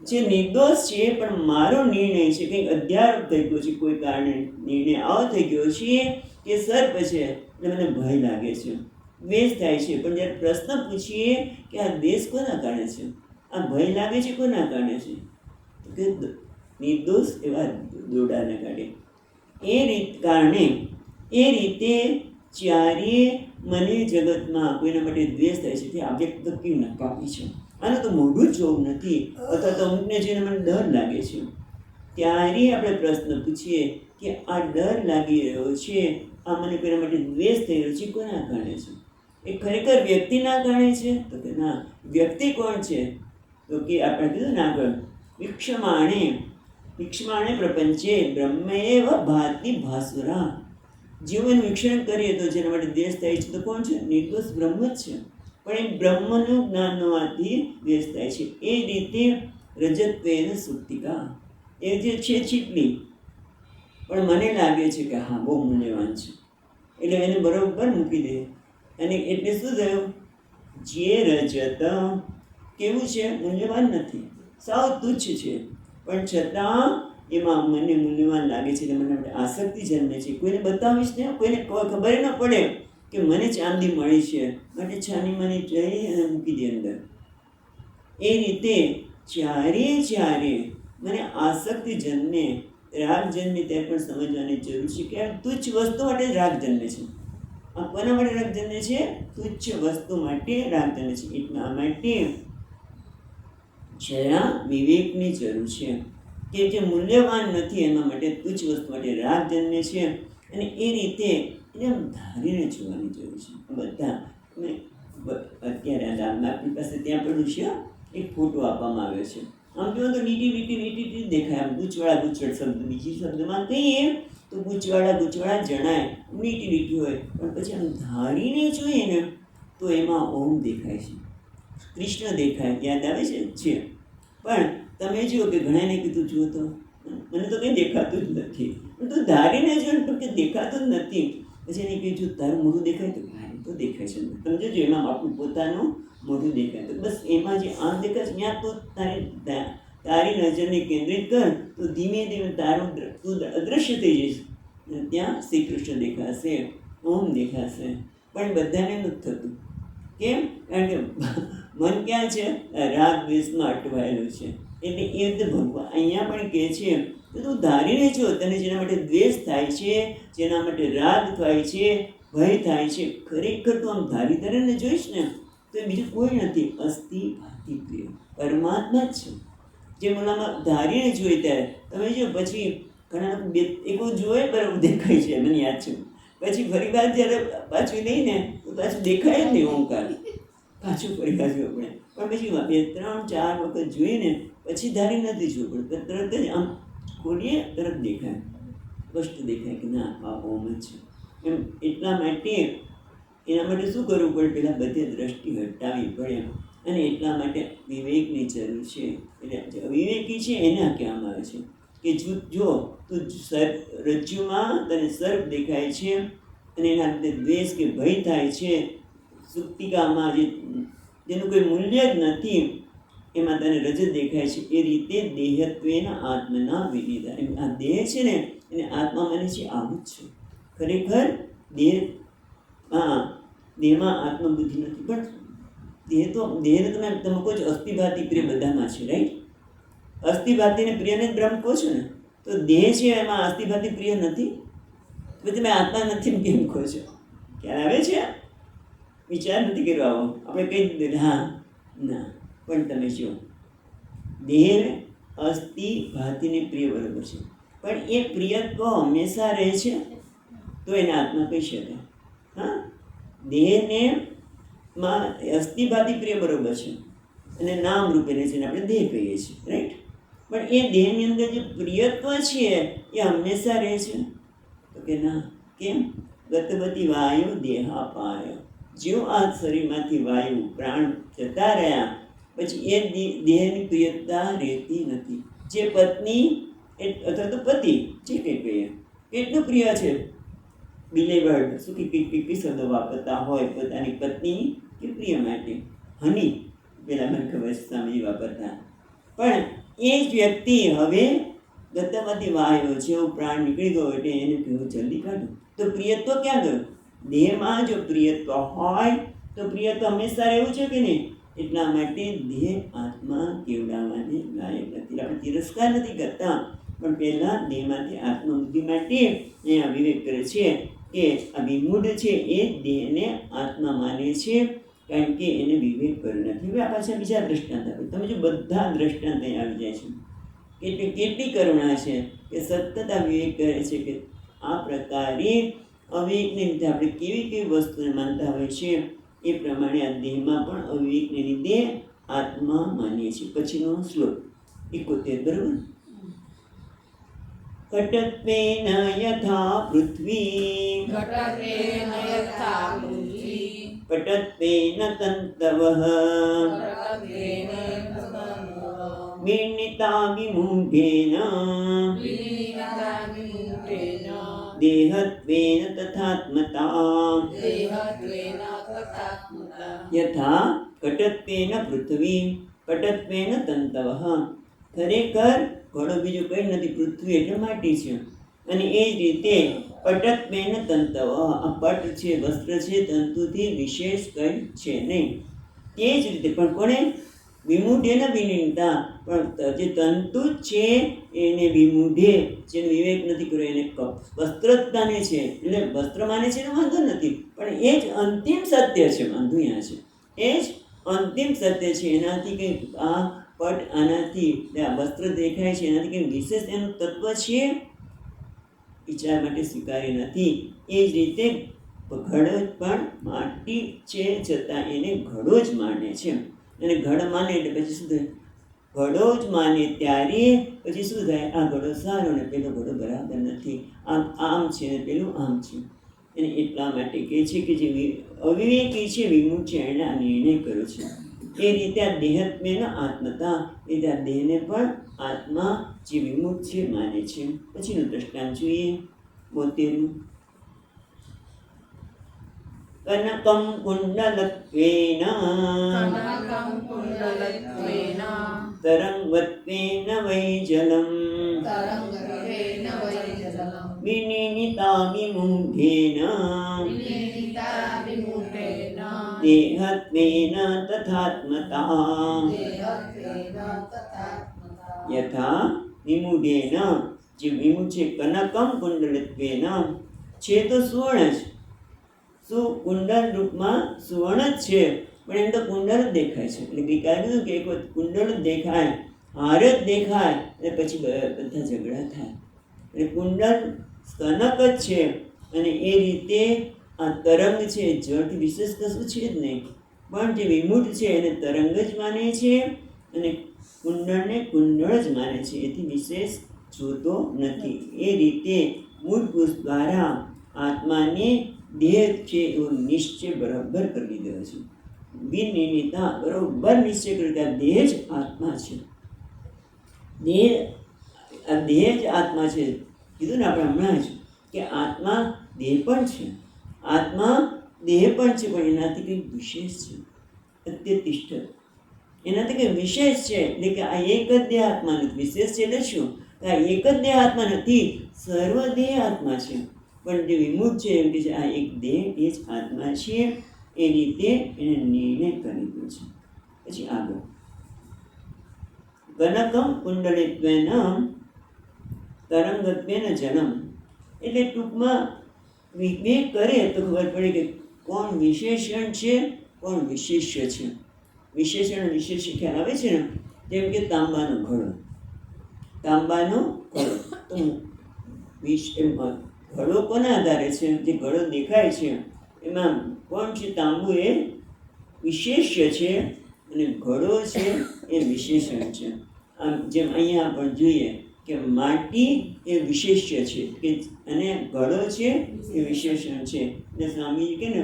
જે નિર્દોષ છે, પણ મારો નિર્ણય છે, કંઈક અધ્યાર થઈ ગયો છે, કોઈ કારણે નિર્ણય આવો થઈ ગયો છે કે સર્પ છે એટલે મને ભય લાગે છે, દ્વેષ થાય છે. પણ જ્યારે પ્રશ્ન પૂછીએ કે આ દ્વેષ કોના કારણે છે, આ ભય લાગે છે કોના કારણે છે, તો કે નિર્દોષ એવા દોરડાને કારણે. એ રીતે જ્યારે મને જગતમાં કોઈના માટે દ્વેષ થાય છે, તે વ્યક્ત કેવી નકામી છે, આને તો મોઢું જ જોવું નથી, અથવા તો અમુકને જોઈને મને ડર લાગે છે. ત્યારે આપણે પ્રશ્ન પૂછીએ કે આ ડર લાગી રહ્યો છે, આ મને કોઈના માટે દ્વેષ થઈ રહ્યો છે, કોના કારણે છે? એ ખરેખર વ્યક્તિના કારણે છે? તો કે ના. વ્યક્તિ કોણ છે? તો કે આપણે કીધું ને આગળ, વીક્ષમાણે પ્રપંચે બ્રહ્મેવ ભાતિ ભાસુરા. જેવું એનું વીક્ષણ કરીએ તો જેના માટે દ્વેષ થાય છે તો કોણ છે? નિર્દોષ બ્રહ્મ જ છે. પણ એ બ્રહ્મનું જ્ઞાન હોવાથી દ્વેષ થાય છે. એ રીતે રજત્વેન સુપ્તિકા, એ જે છે છીપલી, પણ મને લાગે છે કે હા બહુ મૂલ્યવાન છે, એટલે એને બરોબર મૂકી દે. અને એટલે શું થયું? જે રજત કેવું છે? મૂલ્યવાન નથી, સાવ તુચ્છ છે, પણ છતાં એમાં મને મૂલ્યવાન લાગે છે, એટલે મને આસક્તિ જન્મે છે. કોઈને બતાવીશ ને, કોઈને ખબર ન પડે કે મને ચાંદી મળી છે, માટે છાની માની જઈ અને મૂકી દે અંદર. એ રીતે જ્યારે મને આસક્તિ જન્મે, રાગ જન્મે, ત્યારે પણ સમજવાની જરૂર છે કે આ તુચ્છ વસ્તુ માટે રાગ જન્મે છે. આ કોના માટે રાગ જન્મે છે? તુચ્છ વસ્તુ માટે રાગ જન્મે છે. એટલા માટે જરા વિવેકની જરૂર છે કે જે મૂલ્યવાન નથી એના માટે, તુચ્છ વસ્તુ માટે રાગ જન્મે છે. અને એ રીતે એને ધારીને જોવાની જરૂર છે. બધા અત્યારે આપણી પાસે ત્યાં પડ્યું છે એક ફોટો આપવામાં આવ્યો છે. આમ જો તો લીટી દેખાય, આમ ગૂંચવાળા શબ્દ, બીજી શબ્દમાં કહીએ તો ગૂંચવાળા જણાય, લીટી હોય, પણ પછી આમ ધારીને જોઈએ ને તો એમાં ઓમ દેખાય છે, કૃષ્ણ દેખાય, યાદ આવે છે. પણ તમે જુઓ કે ઘણાને કીધું જુઓ તો મને તો કંઈ દેખાતું જ નથી, પણ તું ધારીને જો કે દેખાતું જ નથી. પછી એને કહ્યું તારું મોઢું દેખાય, તો મારું તો દેખાય છે. તમે જોજો એમાં આપણું પોતાનું મોઢું દેખાય, તો બસ એમાં જે આમ દેખાય છે ત્યાં તો તારી નજરને કેન્દ્રિત કર, તો ધીમે ધીમે તું અદૃશ્ય થઈ જઈશ, ત્યાં શ્રી કૃષ્ણ દેખાશે, ઓમ દેખાશે. પણ બધાને નથી થતું. કેમ? કારણ કે મન ક્યાં છે? રાગ દ્વેષમાં અટવાયેલું છે. એટલે એ રીતે ભગવાન અહીંયા પણ કહે છે કે તું ધારીને જો, તને જેના માટે દ્વેષ થાય છે, જેના માટે રાગ થાય છે, ભય થાય છે, ખરેખર તું આમ ધારીને જોઈશ ને તો એ બીજું કોઈ નથી, અસ્થિ ભાતિ પ્રિય પરમાત્મા જ છે. જે મને ધારીને જોઈ ત્યારે તમે જો, પછી ઘણા લોકો એક જોયે બરાબર દેખાય છે, મને યાદ છે. પછી ફરી વાર જ્યારે પાછું નહીં ને તો પાછું દેખાય જ નહીં ઓમકાર, પાછું ફરી પાછું આપણે. પણ પછી 2-3-4 વખત જોઈને પછી ધારી નથી જોવું પડે, તરત જ આમ ખોલીએ તરત દેખાય, સ્પષ્ટ દેખાય કે ના આ ઓમ જ છે. એમ એટલા માટે એના માટે શું કરવું પડે? પહેલાં બધે દ્રષ્ટિ હટાવવી પડે, અને એટલા માટે વિવેકની જરૂર છે. એટલે અવિવેકી છે એને કહેવામાં આવે છે કે જો તું રજ્જુમાં તને સર્પ દેખાય છે અને એના લીધે દ્વેષ કે ભય થાય છે, સુક્તિકામાં જેનું કોઈ મૂલ્ય જ નથી એમાં તને રજત દેખાય છે, એ રીતે દેહત્વેના આત્મના વિનિધા. આ દેહ છે ને એને આત્મા માને છે, આવું જ છે ખરેખર. દેહમાં આત્મબુદ્ધિ નથી, પણ દેહને તમે કહો છો અસ્થિભાતી પ્રિય બધામાં છે, રાઈટ? અસ્થિભાતીને પ્રિયને જ બ્રહ્મ કહો છો ને, તો દેહ છે એમાં અસ્થિભાતી પ્રિય નથી, તો તમે આત્મા નથી કેમ કહો છો? ખ્યાલ આવે છે? વિચાર નથી કર્યો આવો, આપણે કહી દીધું હા ના. પણ તમે જો દેહ અસ્થિભાતીને પ્રિય બરોબર છે, પણ એ પ્રિયત્વ હંમેશા રહે છે તો એને આત્મા કહી શકાય. હા, દેહને માં અસ્થિભાતી પ્રિય બરોબર છે અને નામ રૂપે રહે છે, આપણે દેહ કહીએ છીએ, રાઈટ? પણ એ દેહની અંદર જે પ્રિયત્વ છે એ હંમેશા રહે છે તો કે ના. કેમ? ગતવતી વાયુ દેહાપાય. જેવું આ શરીરમાંથી વાયુ પ્રાણ જતા રહ્યા પછી એ દેહની પ્રિયતા રહેતી નથી. જે પત્ની અથવા તો પતિ જે કંઈ કહીએ કેટલું પ્રિય છે, બિલેવર્ડ શું કે શબ્દો વાપરતા હોય પોતાની પત્ની કે પ્રિય માટે. હની પેલા મને ખબર છે સ્વામીજી વાપરતા. પણ એ જ વ્યક્તિ હવે ગતમાંથી વાયો જેવો પ્રાણ નીકળી ગયો એટલે એને કહેવું જલ્દી કાઢો. તો પ્રિયત્વ ક્યાં ગયું? દેહમાં જો પ્રિયત્વ હોય તો પ્રિયત્વ હંમેશા રહેવું છે કે નહીં? એટલા માટે દેહ આત્મા કેવડાવવાને લાયક નથી. આપણે તિરસ્કાર નથી કરતા, પણ પહેલાં દેહમાંથી આત્મબુદ્ધિ માટે અહીંયા વિવેક કરે છે કે આ વિમૂઢ છે એ દેહને આત્મા માને છે, કારણ કે એને વિવેક કર્યો નથી. હવે આ પાછા બીજા દ્રષ્ટાંત આપે. તમે જો બધા દ્રષ્ટાંત અહીં આવી જાય છે, કેટલી કરુણા છે કે સતત આ વિવેક કરે છે કે આ પ્રકારે અવિવેકને લીધે આપણે કેવી કેવી વસ્તુને માનતા હોય છે એ પ્રમાણે આ દેહમાં પણ અવિવેકને લીધે આત્મા માનીએ છીએ. પછીનો શ્લોક 71 બરોબર. ઘટત્વેન યથા પૃથ્વી પટત્વેન તંતવઃ વિનિતા વિમૂઢેન દેહત્વેન તથાત્મતા. યથા ઘટત્વેન પૃથ્વી પટત્વેન તંતવઃ. ખરેખર ઘડો બીજું કંઈ નથી, પૃથ્વી એટલે માટી છે. અને એ જ રીતે પટત્વેન તંતવ, આ પટ છે વસ્ત્ર છે, તંતુથી વિશેષ કંઈ છે નહીં. તે જ રીતે પણ કોને? વિમૂઢે ન વિનિતા. પણ જે તંતુ જ છે એને વિમૂઢે, જેનો વિવેક નથી કર્યો એને વસ્ત્ર જ માને છે. એટલે વસ્ત્ર માને છે એનો વાંધો નથી, પણ એ જ અંતિમ સત્ય છે. વાંધો અહીંયા છે, એ જ અંતિમ સત્ય છે. એનાથી કંઈ આ પટ આનાથી વસ્ત્ર દેખાય છે એનાથી કંઈ વિશેષ એનું તત્વ છે વિચાર માટે સ્વીકાર્ય નથી. એ જ રીતે ઘડો પણ માટી છે છતાં એને ઘડો જ માને છે. અને ઘડ માને એટલે પછી શું થાય? ઘડો જ માને ત્યારે પછી શું થાય? આ ઘડો સારો ને પેલો ઘડો બરાબર નથી, આમ છે ને પેલું આમ છે. અને એટલા માટે કહે છે કે જે અવિવેકી છે, વિમૂઢ છે, એણે આ નિર્ણય કર્યો છે. એ રીતે આ દેહત્વેન આત્મતા, એ રીતે આ દેહને પણ આત્મા જે વિમૂઢ છે માને છે. પછીનું દ્રષ્ટાંત જોઈએ 72. કનકં કુંડલત્વેન તરંગવત્વેન વૈજલમ વિનિતા વિમૂઢેન દેહત્વેન તથાત્મતા. યથા વિમૂઢેન, જે વિમૂઢ છે, કનકમ કુંડલત્વેન છે તો સુવર્ણ જ. શું? કુંડલ રૂપમાં સુવર્ણ જ છે, પણ એમ તો કુંડલ જ દેખાય છે. એટલે ગઈકાલે કીધું કે એક વખત કુંડલ જ દેખાય, હાર જ દેખાય એટલે પછી બધા ઝઘડા થાય. એટલે કુંડલ કનક જ છે. અને એ રીતે આ તરંગ છે, જળથી વિશેષ કશું છે જ નહીં. પણ જે વિમૂઢ છે એને તરંગ જ માને છે અને કુંડળને કુંડળ જ માને છે, એથી વિશેષ જોતો નથી. એ રીતે મૂળ પુરુષ દ્વારા આત્માને દેહ છે એવો નિશ્ચય બરાબર કરી દીધો છે. બિનનિર્ણયતા બરોબર નિશ્ચય કરી દીધા, દેહ જ આત્મા છે. દેહ જ આત્મા છે. કીધું ને આપણે હમણાં જ કે આત્મા દેહ પણ છે, આત્મા દેહ પણ છે, પણ એનાથી કંઈક વિશેષ છે. અત્યતિષ્ઠ એનાથી કંઈ વિશેષ છે. એટલે કે આ એક જ દેહ આત્મા નથી. વિશેષ છે એટલે શું? આ એક જ દેહ આત્મા નથી, સર્વ દેહ આત્મા છે. પણ જે વિમુખ છે એમ કે છે આ એક દેહ એ જ આત્મા છે. એ રીતે એને નિર્ણય કરી દીધો છે. પછી આગળ ગણકમ કુંડલિત્વેન તરંગત્વેન જન્મ. એટલે ટૂંકમાં વિવેક કરે તો ખબર પડે કે કોણ વિશેષણ છે, કોણ વિશેષ્ય છે. વિશેષણ વિશેષ્ય ખ્યાલ આવે છે ને? જેમ કે તાંબાનો ઘડો, તાંબાનો ઘડો તો ઘડો કોના આધારે છે? જે ઘડો દેખાય છે એમાં કોણ છે? તાંબુ એ વિશેષ્ય છે અને ઘડો છે એ વિશેષણ છે. આમ જેમ અહીંયા પણ જોઈએ કે માટી એ વિશેષ્ય છે કે અને ઘડો છે એ વિશેષણ છે. એટલે સ્વામીજી કે ને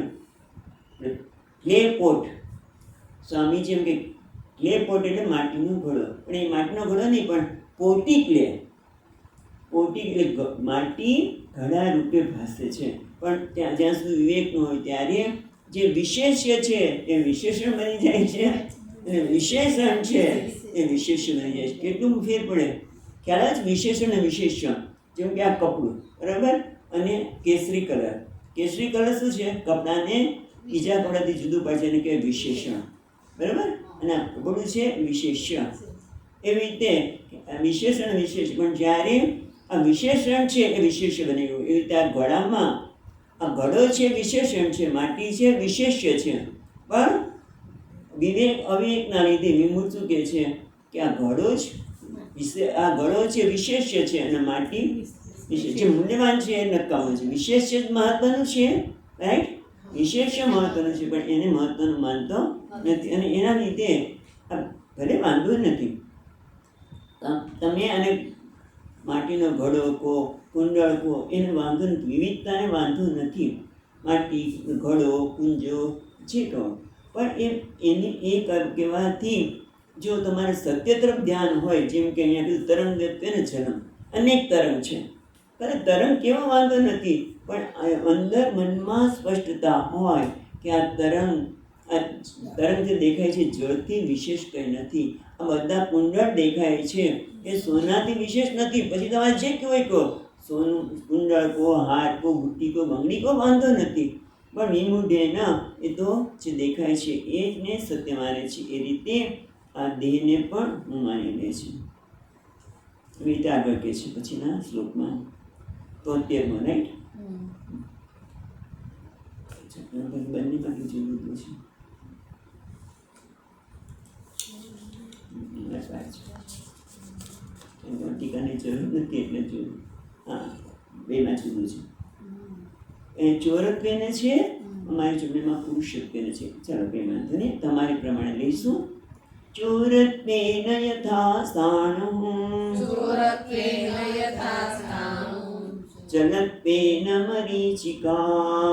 ક્લે પોટ, સ્વામીજી એમ કે ક્લે પોટ એટલે માટીનો ઘડો, પણ એ માટીનો ઘડો નહીં પણ પોટી ક્લે. પોટી એટલે માટી ઘડા રૂપે ભાસે છે. પણ જ્યાં સુધી વિવેક ન હોય ત્યારે જે વિશેષ્ય છે એ વિશેષણ બની જાય છે અને વિશેષણ છે એ વિશેષ્ય બની જાય છે. કેટલું ફેર પડે ખ્યાલ જ? વિશેષણ અને વિશેષ્ય. જેમ કે આ કપડું બરાબર અને કેસરી કલર. કેસરી કલર શું છે? કપડાને બીજા કપડાથી જુદું પાડે છે એને કહેવાય વિશેષણ, બરાબર. અને આ કપડું છે વિશેષ્ય. એવી રીતે વિશેષણ વિશેષ, પણ જ્યારે આ વિશેષણ છે એ વિશેષ્ય બની ગયું. એવી રીતે આ ઘડામાં આ ઘડો છે વિશેષણ છે, માટી છે વિશેષ્ય છે. પણ વિવેક અવિવેકના લીધે વિમૂઢ શું કહે છે કે આ ઘડો જ છે વિશેષ્ય છે અને માટી વિશેષ. જે મૂલ્યવાન છે એ નકામું છે. વિશેષ્ય જ મહત્વનું છે, રાઈટ? વિશેષ્ય મહત્વનું છે પણ એને મહત્વનું માનતો નથી. અને એના લીધે ભલે વાંધો નથી, તમે આને માટીનો ઘડો કહો, કુંડળ કહો, એને વાંધો નથી, વિવિધતાને વાંધો નથી. માટી, ઘડો, કુંજો જે કહો, પણ એને એ કહેવાથી જો તમારે સત્ય તરફ ધ્યાન હોય, જેમ કે અહીંયા કીધું તરંગ ને જન્મ, અનેક તરંગ છે. ત્યારે તરંગ કેવો વાંધો નથી, પણ અંદર મનમાં સ્પષ્ટતા હોય કે આ તરંગ જે દેખાય છે જળથી વિશેષ કંઈ નથી. આ બધા કુંડળ દેખાય છે એ સોનાથી વિશેષ નથી. પછી તમારે જે કહેવાય કહો, સોનું કુંડળ કહો, હાર કહો, બુટ્ટી કહો, બંગડી કહો, વાંધો નથી. પણ વિમૂઢે ના, એ તો જે દેખાય છે એ જ ને સત્ય માને છે. એ રીતે આ દેહને પણ હું માની લે છે. એવી રીતે આગળ કહે છે પછીના શ્લોકમાં 73માં, રાઈટ? બંને બાકી જોયું છે. ટીકાની જરૂર નથી એટલે જોયું. હા, બેમાં જુદું છે. એ ચોરત્વેને છે, અમારી જોડણીમાં પુરુષત્વેને છે. ચાલો બે વાંધો નહીં, તમારી પ્રમાણે લઈશું. ચોરત્વેન યથા સ્થાણું જલત્વેન મરીચિકા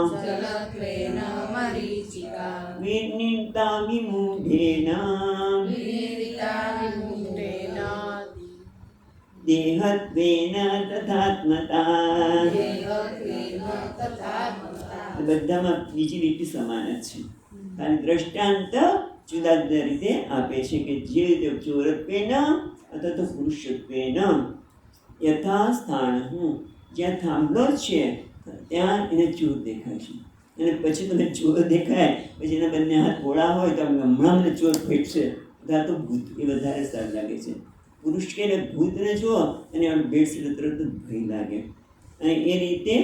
વિનિર્તા વિમૂઢેન દેહત્વેન તથાત્મતા. બધામાં બીજી રીતે સમાન જ છે, કારણ દ્રષ્ટાંત જુદા જુદા રીતે આપે છે કે જે રીતે ચોરત્વેન અથવા તો પુરુષત્વેન યથા સ્થાન, જ્યાં થાંભલો છે ત્યાં એને ચોર દેખાય છે. અને પછી તમે ચોર દેખાય પછી એના બંને હાથ પોળા હોય તો હમણાં મને ચોર ફેંકશે, અથવા તો ભૂત, એ વધારે સારું લાગે છે. પુરુષ કે ભૂતને જુઓ અને ભેટશે તો તરત જ ભય લાગે. અને એ રીતે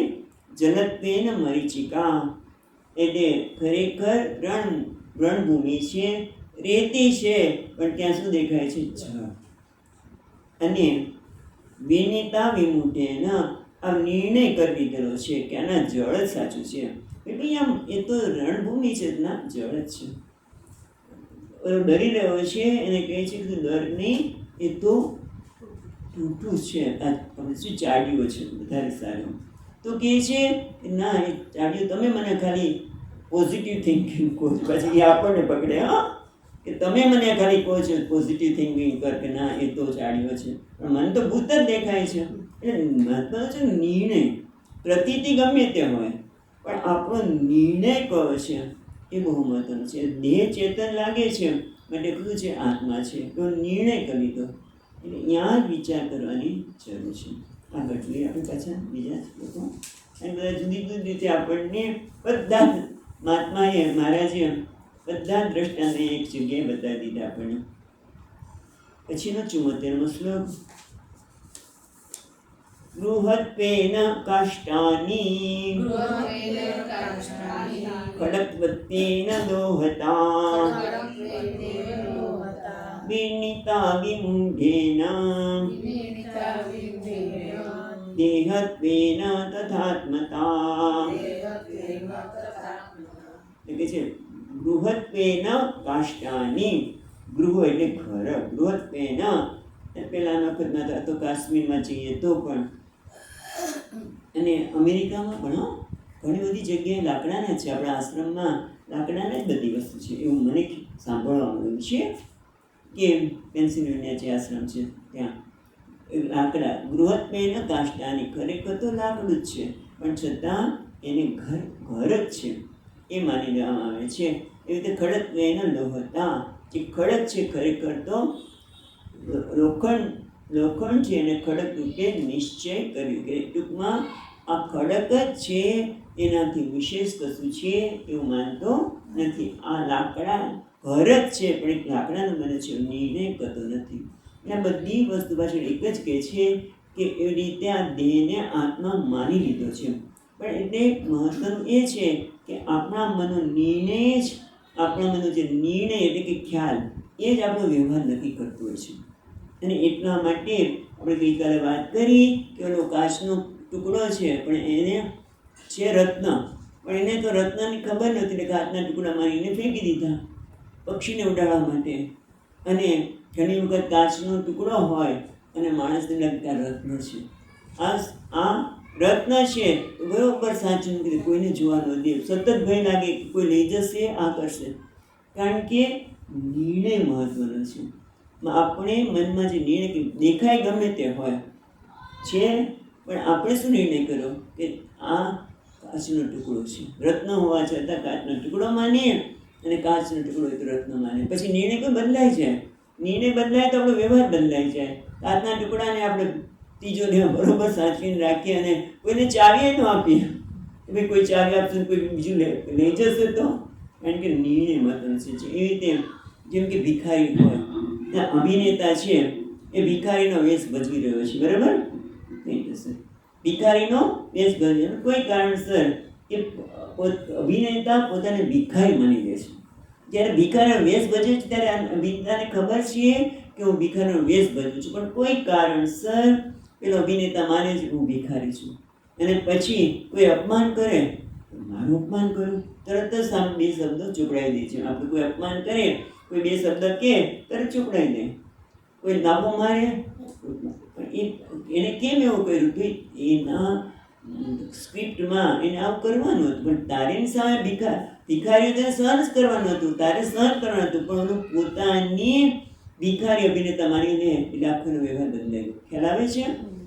જલત્વેન મરીચિકા એટલે ખરેખર રણભૂમિ છે, રેતી છે, પણ ત્યાં શું દેખાય છે? જળ. અને વિનિતા વિમૂઢેન, આ નિર્ણય કરી દીધેલો છે કે આના જળ જ સાચું છે. એટલે આમ એ તો રણભૂમિ છે, ના જળ જ છે. ડરી રહ્યો છે એને કહે છે કે ડર નહીં, એ તો ટૂંટું છે, આ આપણે શું ચાડીઓ છે વધારે સારું. તો કહે છે કે ના, એ ચાડીઓ તમે મને ખાલી પોઝિટિવ થિંકિંગ કહો છો. પછી એ આપણને પકડે, હા, કે તમે મને ખાલી કહો છો પોઝિટિવ થિંકિંગ કર કે ના એ તો ચાડીઓ છે, પણ મને તો ભૂત જ દેખાય છે. એટલે મહત્વનો છે નિર્ણય. પ્રતીતિ ગમે તે હોય, પણ આપણો નિર્ણય કયો છે એ બહુ મહત્વનું છે. દેહ ચેતન લાગે છે માટે કયું છે આત્મા છે, તો નિર્ણય કરી દો. એટલે ત્યાં જ વિચાર કરવાની જરૂર છે. આગળ જોઈએ આપણે પાછા બીજા લોકો, અને બધા જુદી જુદી રીતે આપણને બધા મહાત્માએ મહારાજે બધા દ્રષ્ટાંત એક જગ્યાએ બતાવી દીધા આપણને. પછીનો 74મો શ્લોક. બૃહત્વેન કાષ્ટાની ખડક્વત્યેન દોહતા વિનિતા વિમૂઢેન દેહત્વેન તથાત્મતા. એટલે છે બૃહત્વેન કાષ્ટાની. ગૃહ એટલે ઘર. બૃહત્વેન પહેલાના વખતમાં તો કાશ્મીરમાં જઈએ તો પણ, અને અમેરિકામાં પણ ઘણી બધી જગ્યાએ લાકડાના છે. આપણા આશ્રમમાં લાકડાના જ બધી વસ્તુ છે એવું મને સાંભળવા મળ્યું છે કે પેન્સિલ્વેનિયા જે આશ્રમ છે ત્યાં લાકડા. બૃહત્વેન કાષ્ટાની, ખરેખર તો લાકડું જ છે, પણ છતાં એને ઘર જ છે એ માની લેવામાં આવે છે. એવી રીતે ખડક્વેન લોહતા, જે ખડક છે ખરેખર તો લોખંડ છે, એને ખડક રૂપે નિશ્ચય કર્યું કે ટૂંકમાં આ ખડક જ છે, એનાથી વિશેષ કશું છે એવું માનતો નથી. આ લાકડા ઘર જ છે, પણ એક લાકડાનું બને છે, નિર્ણય કરતો નથી. એટલે બધી વસ્તુ પાછળ એક જ કહે છે કે એવી રીતે આ દેહને આત્મા માની લીધો છે. પણ એટલે મહત્વનું એ છે કે આપણા મનનો નિર્ણય જ, આપણા મનનો જે નિર્ણય એટલે કે ખ્યાલ, એ જ આપણો વ્યવહાર નક્કી કરતો હોય છે. અને એટલા માટે આપણે ગઈકાલે વાત કરી કે ઓલો કાચનો ટુકડો છે, પણ એને છે રત્ન, પણ એને તો રત્નની ખબર નથી, એટલે કાચના ટુકડા મારીને ફેંકી દીધા પક્ષીને ઉડાડવા માટે. અને ઘણી વખત કાચનો ટુકડો હોય અને માણસને લાગતા રત્ન છે. આ રત્ન છે તો બરોબર સાચું નથી, કોઈને જોવા ન દે, સતત ભય લાગે કે કોઈ લઈ જશે, આ કરશે. કારણ કે નિર્ણય મહત્વનો છે. આપણે મનમાં જે નિર્ણય દેખાય ગમે તે હોય છે, પણ આપણે શું નિર્ણય કર્યો કે આ કાચનો ટુકડો છે, રત્ન હોવા છતાં કાચનો ટુકડો માનીએ, અને કાચનો ટુકડો હોય તો રત્ન માનીએ. પછી નિર્ણય કોઈ બદલાઈ જાય. નિર્ણય બદલાય તો આપણો વ્યવહાર બદલાઈ જાય. કાચના ટુકડાને આપણે તિજોરીમાં બરોબર સાચવીને રાખીએ અને કોઈને ચાવીએ ન આપીએ, ભાઈ કોઈ ચાવી આપશે કોઈ બીજું લઈ જશે તો. કારણ કે નિર્ણય મહત્વનો છે. એવી રીતે જેમ કે ભિખારી હોય, અભિનેતા છે એ ભિખારીનો વેશ ભજવી રહ્યો છે, બરાબર થઈ જશે. ભિખારીનો વેશ ભજવે કોઈ કારણસર કે અભિનેતા પોતાને ભિખારી માની લે છે. જ્યારે ભિખારીનો વેશ ભજવે છે ત્યારે અભિનેતાને ખબર છે કે હું ભિખારીનો વેશ ભજવું છું, પણ કોઈ કારણસર પેલો અભિનેતા માને છે કે હું ભિખારી છું. અને પછી કોઈ અપમાન કરે, મારું અપમાન કર્યું, તરત જ સામે બે શબ્દો ચોપડાવી દે છે. આપણે કોઈ અપમાન કરીએ, કોઈ બે શબ્દ કહે તરત ચોપડાવી દે. કોઈ લાભો મારે, એને કેમ એવું કર્યું કે એના સ્ક્રિપ્ટમાં એને આવું કરવાનું હતું, પણ તારી સામે ભિખારીઓ તેને સહન જ કરવાનું હતું, તારે સહન કરવાનું હતું, પણ એનું પોતાની ભિખારી અભિનેતા માનીને એટલે આખોનો વ્યવહાર બદલાઈ ગયો. ખ્યાલ આવે છે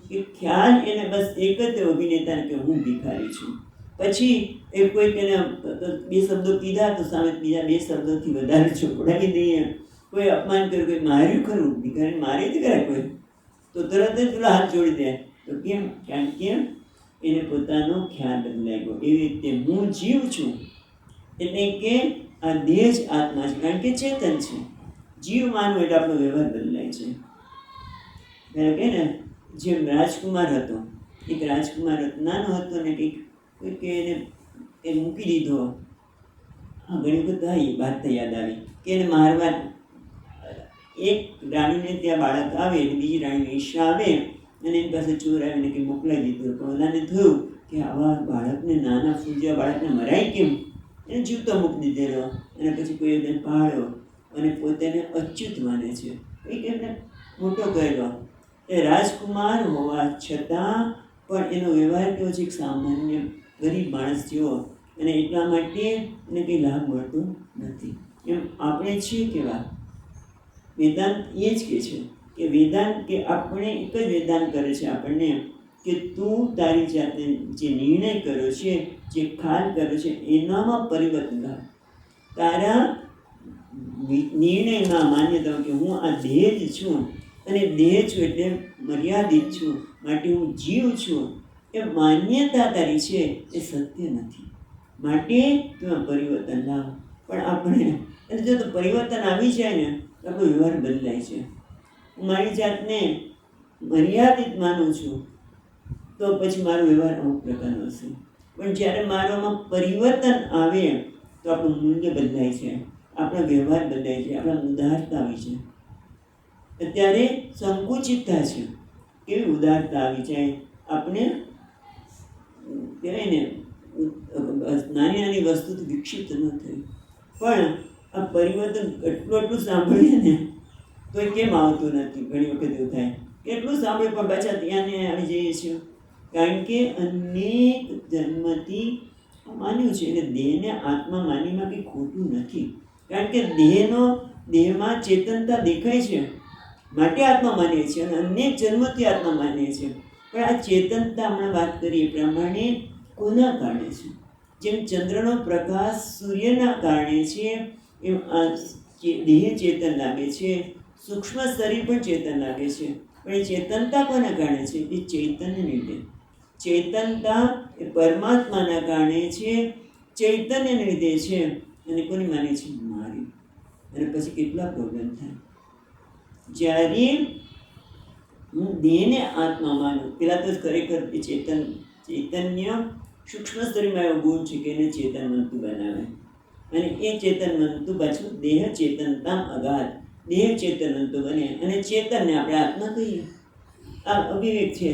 કે ખ્યાલ એને બસ એક જ અભિનેતાને કે હું ભિખારી છું. પછી એ કોઈ તેને બે શબ્દો કીધા તો સામે બીજા બે શબ્દોથી વધારે ચોપડાવી દઈએ. કોઈ અપમાન કર્યું, કોઈ માર્યું ખરું, ભિખારી મારી જ કરે કોઈ, તો તરત જ પેલો હાથ જોડી દે. તો કેમ? કારણ કે એને પોતાનો ખ્યાલ બદલાઈ ગયો. એવી રીતે હું જીવ છું, એટલે કે આ દેહ જ આત્મા છે, કારણ કે ચેતન છે. જીવ માનવું એટલે આપણો વ્યવહાર બદલાય છે. ત્યારે કે ને જેમ રાજકુમાર હતો, એક રાજકુમાર નાનો હતો ને કંઈક કોઈક એને મૂકી દીધો. હા, ઘણી વખત વાત યાદ આવી કે એને મારવા એક રાણીને ત્યાં બાળક આવે એટલે બીજી રાણીની ઈચ્છા આવે અને એની પાસે ચોર આવીને કંઈ મોકલાવી દીધો. પણ ઓલાને થયું કે આવા બાળકને, નાના ફૂલ જેવા બાળકને મરાય કેમ, એને જીવતો મૂકી દીધેલો. અને પછી કોઈ એને પાળ્યો અને પોતાને અચ્યુત માને છે, કંઈક એમને મોટો કરેલો. એ રાજકુમાર હોવા છતાં પણ એનો વ્યવહાર કેવો છે? એક સામાન્ય ગરીબ માણસ જેવો, અને એટલા માટે એને કંઈ લાભ મળતો નથી. એમ આપણે છીએ કેવા? વેદાંત એ જ કહે છે કે વેદાંત કે આપણે એક જ વેદાંત કરે છે આપણને કે તું તારી જાતને જે નિર્ણય કર્યો છે, જે ખ્યાલ કર્યો છે, એનામાં પરિવર્તન લાવ. તારા નિર્ણયમાં માન્યતા કે હું આ દેહ જ છું, અને દેહ છું એટલે મર્યાદિત છું, માટે હું જીવ છું, એ માન્યતા તારી છે એ સત્ય નથી. માટે તું પરિવર્તન લાવ. પણ આપણે અને જો તો પરિવર્તન આવી જાય ને તો આપણો વ્યવહાર બદલાય છે. હું મારી જાતને મર્યાદિત માનું છું તો પછી મારો વ્યવહાર અમુક પ્રકારનો હશે. પણ જ્યારે મારામાં પરિવર્તન આવે તો આપણું મૂલ્ય બદલાય છે, આપણો વ્યવહાર બદલાય છે, આપણા ઉદારતા આવી છે. અત્યારે સંકુચિતતા છે, કેવી ઉદારતા આવી જાય. આપણે કહેવાય ને નાની નાની વસ્તુથી વિક્ષિપ્ત ન થઈ, પણ આ પરિવર્તન એટલું સાંભળીએ ને તો એ કેમ આવતું નથી? ઘણી વખત એવું થાય કેટલું સાંભળે પણ પાછા ત્યાં ને આવી જઈએ છીએ. કારણ કે અનેક જન્મથી માન્યું છે કે દેહને આત્મા માનીમાં કંઈ ખોટું નથી. કારણ કે દેહમાં ચેતનતા દેખાય છે માટે આત્મા માનીએ છીએ, અને અનેક જન્મથી આત્મા માનીએ છીએ. પણ આ ચેતનતા હમણાં વાત કરીએ પ્રમાણે કોના કારણે છે? જેમ ચંદ્રનો પ્રકાશ સૂર્યના કારણે છે, એમ આ દેહ ચેતન લાગે છે, સૂક્ષ્મ શરીર પણ ચેતન લાગે છે. પણ એ ચેતનતા કોના કારણે છે? એ ચૈતન્ય લીધે. ચેતનતા એ પરમાત્માના કારણે છે, ચૈતન્યને લીધે છે. અને કોની માને છે? મારી. અને પછી કેટલા પ્રોબ્લેમ થાય જ્યારે હું દેહને આત્મા માનું. પેલા તો ખરેખર એ ચૈતન્ય સૂક્ષ્મ શરીરમાં એવો ગુણ છે કે એને ચેતનવંતુ બનાવે, અને એ ચેતનવંતુ પાછું દેહ ચેતનતા અગાધ દેહ ચેતનવંતુ બને, અને ચેતનને આપણે આત્મા કહીએ. આ અવિવેક છે,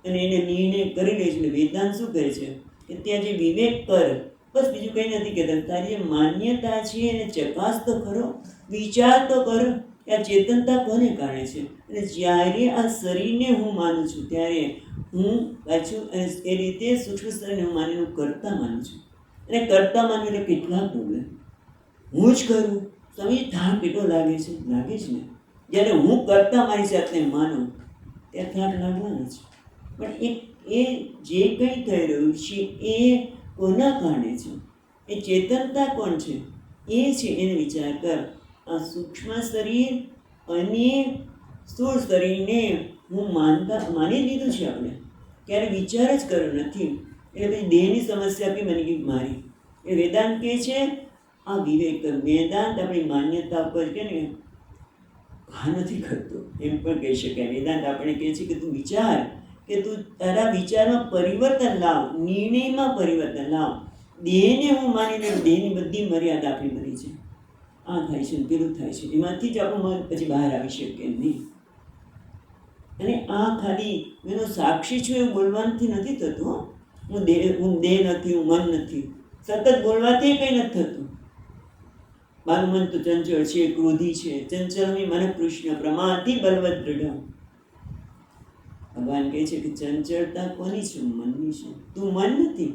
અને એને નિર્ણય કરી લે છે. વેદાંત શું કહે છે કે ત્યાં જે વિવેક કર, બસ બીજું કંઈ નથી કહેતા. તારી જે માન્યતા છે એને ચકાસ તો ખરો, વિચાર તો કરો કે આ ચેતનતા કોને કારણે છે. અને જ્યારે આ શરીરને હું માનું છું ત્યારે હું પાછું એ રીતે સૂક્ષ્મ શરીરને હું માનીને કરતા માનું છું. અને કરતા માનું એટલે કેટલા પ્રોબ્લેમ. હું જ કરું સમય થાક કેટલો લાગે છે? લાગે જ ને. જ્યારે હું કરતા મારી જાતને માનું ત્યારે થાક લાગવાનો છે. પણ એ જે કંઈ થઈ રહ્યું છે એ કોના કારણે છે? એ ચેતનતા કોણ છે? એ છે. એને વિચાર કર. આ સૂક્ષ્મ શરીર અને સ્થૂળ શરીરને હું માની લીધું છે આપણે, ક્યારે વિચાર જ કર્યો નથી. એટલે પછી દેહની સમસ્યા બી બની ગઈ મારી. એ વેદાંત કહે છે આ વિવેક. વેદાંત આપણી માન્યતા ઉપર કે ને ઘા નથી કરતો એમ પણ કહી શકાય. વેદાંત આપણે કહે છે કે તું વિચાર, કે તું તારા વિચારમાં પરિવર્તન લાવ, નિર્ણયમાં પરિવર્તન લાવ. દેહને હું માનીને દેહની બધી મર્યાદા આપણી બની છે. આ થાય છે, પેલું થાય છે, એમાંથી જ આપણું મન પછી બહાર આવી શકે નહીં. અને આ ખાલી એનો સાક્ષી છું એવું બોલવાથી નથી થતું. હું દેહ નથી, હું મન નથી. સતત બોલવાથી કંઈ નથી થતું. મારું મન તો ચંચળ છે, ક્રોધી છે. ચંચળમી મન કૃષ્ણ પ્રમાથી બલવત દૃઢ. ભગવાન કહે છે કે ચંચળતા કોની છે? મનની છે. તું મન નથી,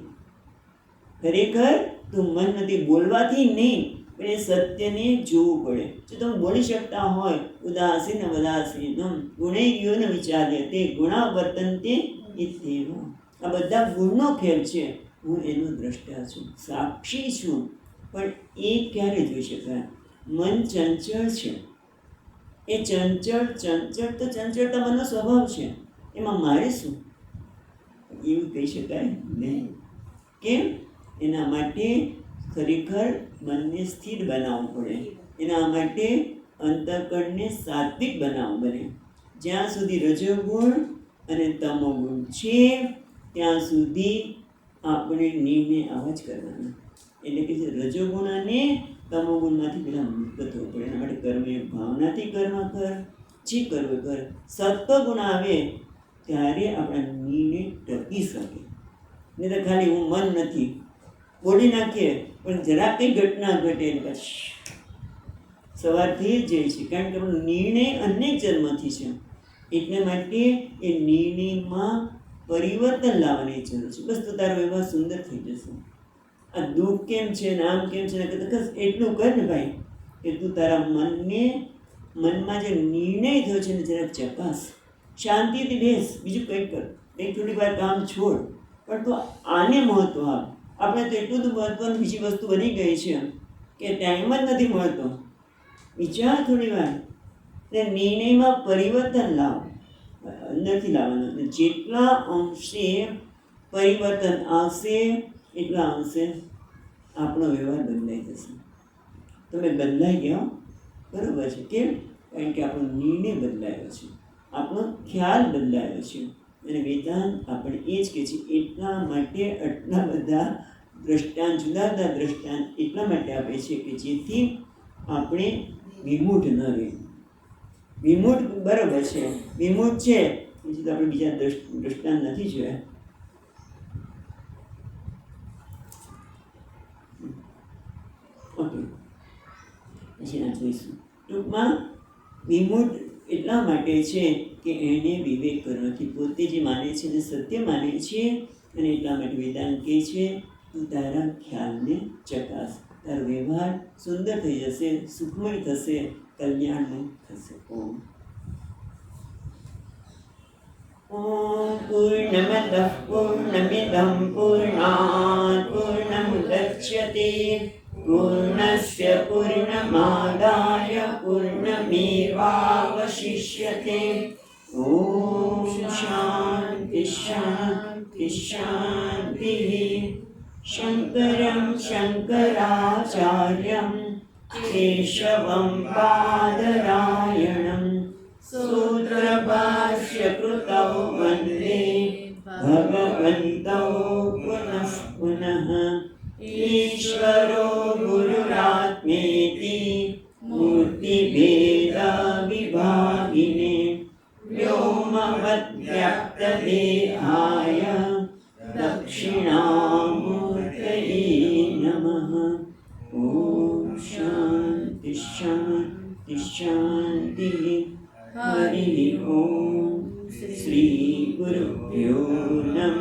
ખરેખર તું મન નથી. બોલવાથી નહીં, પણ એ સત્યને જોવું પડે. જો તમે બોલી શકતા હોય ઉદાસીન વદાસીનમ ગુણૈર્યો ન વિચાર્ય તે ગુણા વર્તન્તે ઇત્યેવ. આ બધા ગુણનો ખેલ છે. હું એનો દ્રષ્ટા છું, સાક્ષી છું. પણ એ ક્યારે જોઈ શકાય? મન ચંચળ છે. એ ચંચળતા મનનો સ્વભાવ છે. એમાં મારે શું? એવું કહી શકાય નહીં. કેમ? એના માટે ખરેખર મનને સ્થિર બનાવવું પડે. એના માટે અંતઃકરણને સાત્વિક બનાવવું બને. જ્યાં સુધી રજોગુણ અને તમોગુણ છે ત્યાં સુધી આપણે નિર્ણય આવા જ કરવાના. એટલે કે રજોગુણ અને તમોગુણમાંથી પેલા મુક્ત થવું પડે. એના માટે કર્મ ભાવનાથી કર્મ કર, જે કરવું કર. સત્વગુણ આવે ત્યારે આપણા નિર્ણય ટકી શકે. નહીં તો ખાલી હું મન નથી બોલી નાખીએ, પણ જરા કંઈ ઘટના ઘટે બસ સવારથી જ જાય છે. કારણ કે આપણો નિર્ણય અનેક જન્મથી છે. એટલા માટે એ નિર્ણયમાં પરિવર્તન લાવવાની જરૂર છે. બસ તો તારો વ્યવહાર સુંદર થઈ જશે. આ દુઃખ કેમ છે ને આમ કેમ છે ને બસ એટલું કર ને ભાઈ કે તું તારા મનમાં જે નિર્ણય થયો છે ને જરાક ચકાસ, શાંતિથી બેસ, બીજું કંઈક કર, કંઈક થોડી વાર કામ છોડ, પણ તું આને મહત્વ આપ. આપણે તો એટલું બધું મહત્વનું બીજી વસ્તુ બની ગઈ છે કે ટાઈમ જ નથી મળતો. વિચાર થોડી વાર ને નિર્ણયમાં પરિવર્તન લાવ, અંદરથી લાવવાનું. અને જેટલા અંશે પરિવર્તન આવશે એટલા અંશે આપણો વ્યવહાર બદલાઈ જશે. તમે બદલાઈ ગયા બરાબર છે. કેમ? કારણ કે આપણો નિર્ણય બદલાયો છે, આપણો ખ્યાલ બદલાયો છે. અને વેદાંત આપણે એ જ કહે છે. એટલા માટે આટલા બધા દ્રષ્ટાંત, જુદા જુદા દ્રષ્ટાંત એટલા માટે આપે છે કે જેથી આપણે વિમૂઢ ન રહે. વિમૂઢ બરાબર છે, વિમૂઢ છે પછી તો આપણે બીજા દ્રષ્ટાંત નથી જોયા. ઓકે, પછી ના જોઈશું. ટૂંકમાં વિમૂઢ એટલા માટે છે કે એને વિવેક કરવાથી પોતે જે માને છે તે સત્ય માને છે. અને એટલા માટે વેદાંત કહે છે તું તારા ખ્યાલને ચકાસ, તારો વ્યવહાર સુંદર થઈ જશે, સુખમય થશે, કલ્યાણમય થશે. ઓમ પૂર્ણમદ પૂર્ણમિદં પૂર્ણાત પૂર્ણમુદચ્યતે પૂર્ણસ્ય પૂર્ણમાદાય પૂર્ણમેવાવશિષ્યતે. ઓમ શાંતિ શાંતિ શાંતિ. શંકરં શંકરાચાર્યં કેશવં બાદરાયણં સૂત્રભાષ્યકૃતૌ વંદે ભગવन्तौ પુનઃ પુનઃ. ઈશ્વરો ગુરુરાત્મેતિ મૂર્તિભેદવિભાગિને વ્યોમવદ્વ્યક્તદેહાય દક્ષિણામૂર્તયે નમઃ. ઓમ શાંતિ શાંતિ શાંતિ. હરિ ઓમ. શ્રી ગુરુભ્યો નમઃ.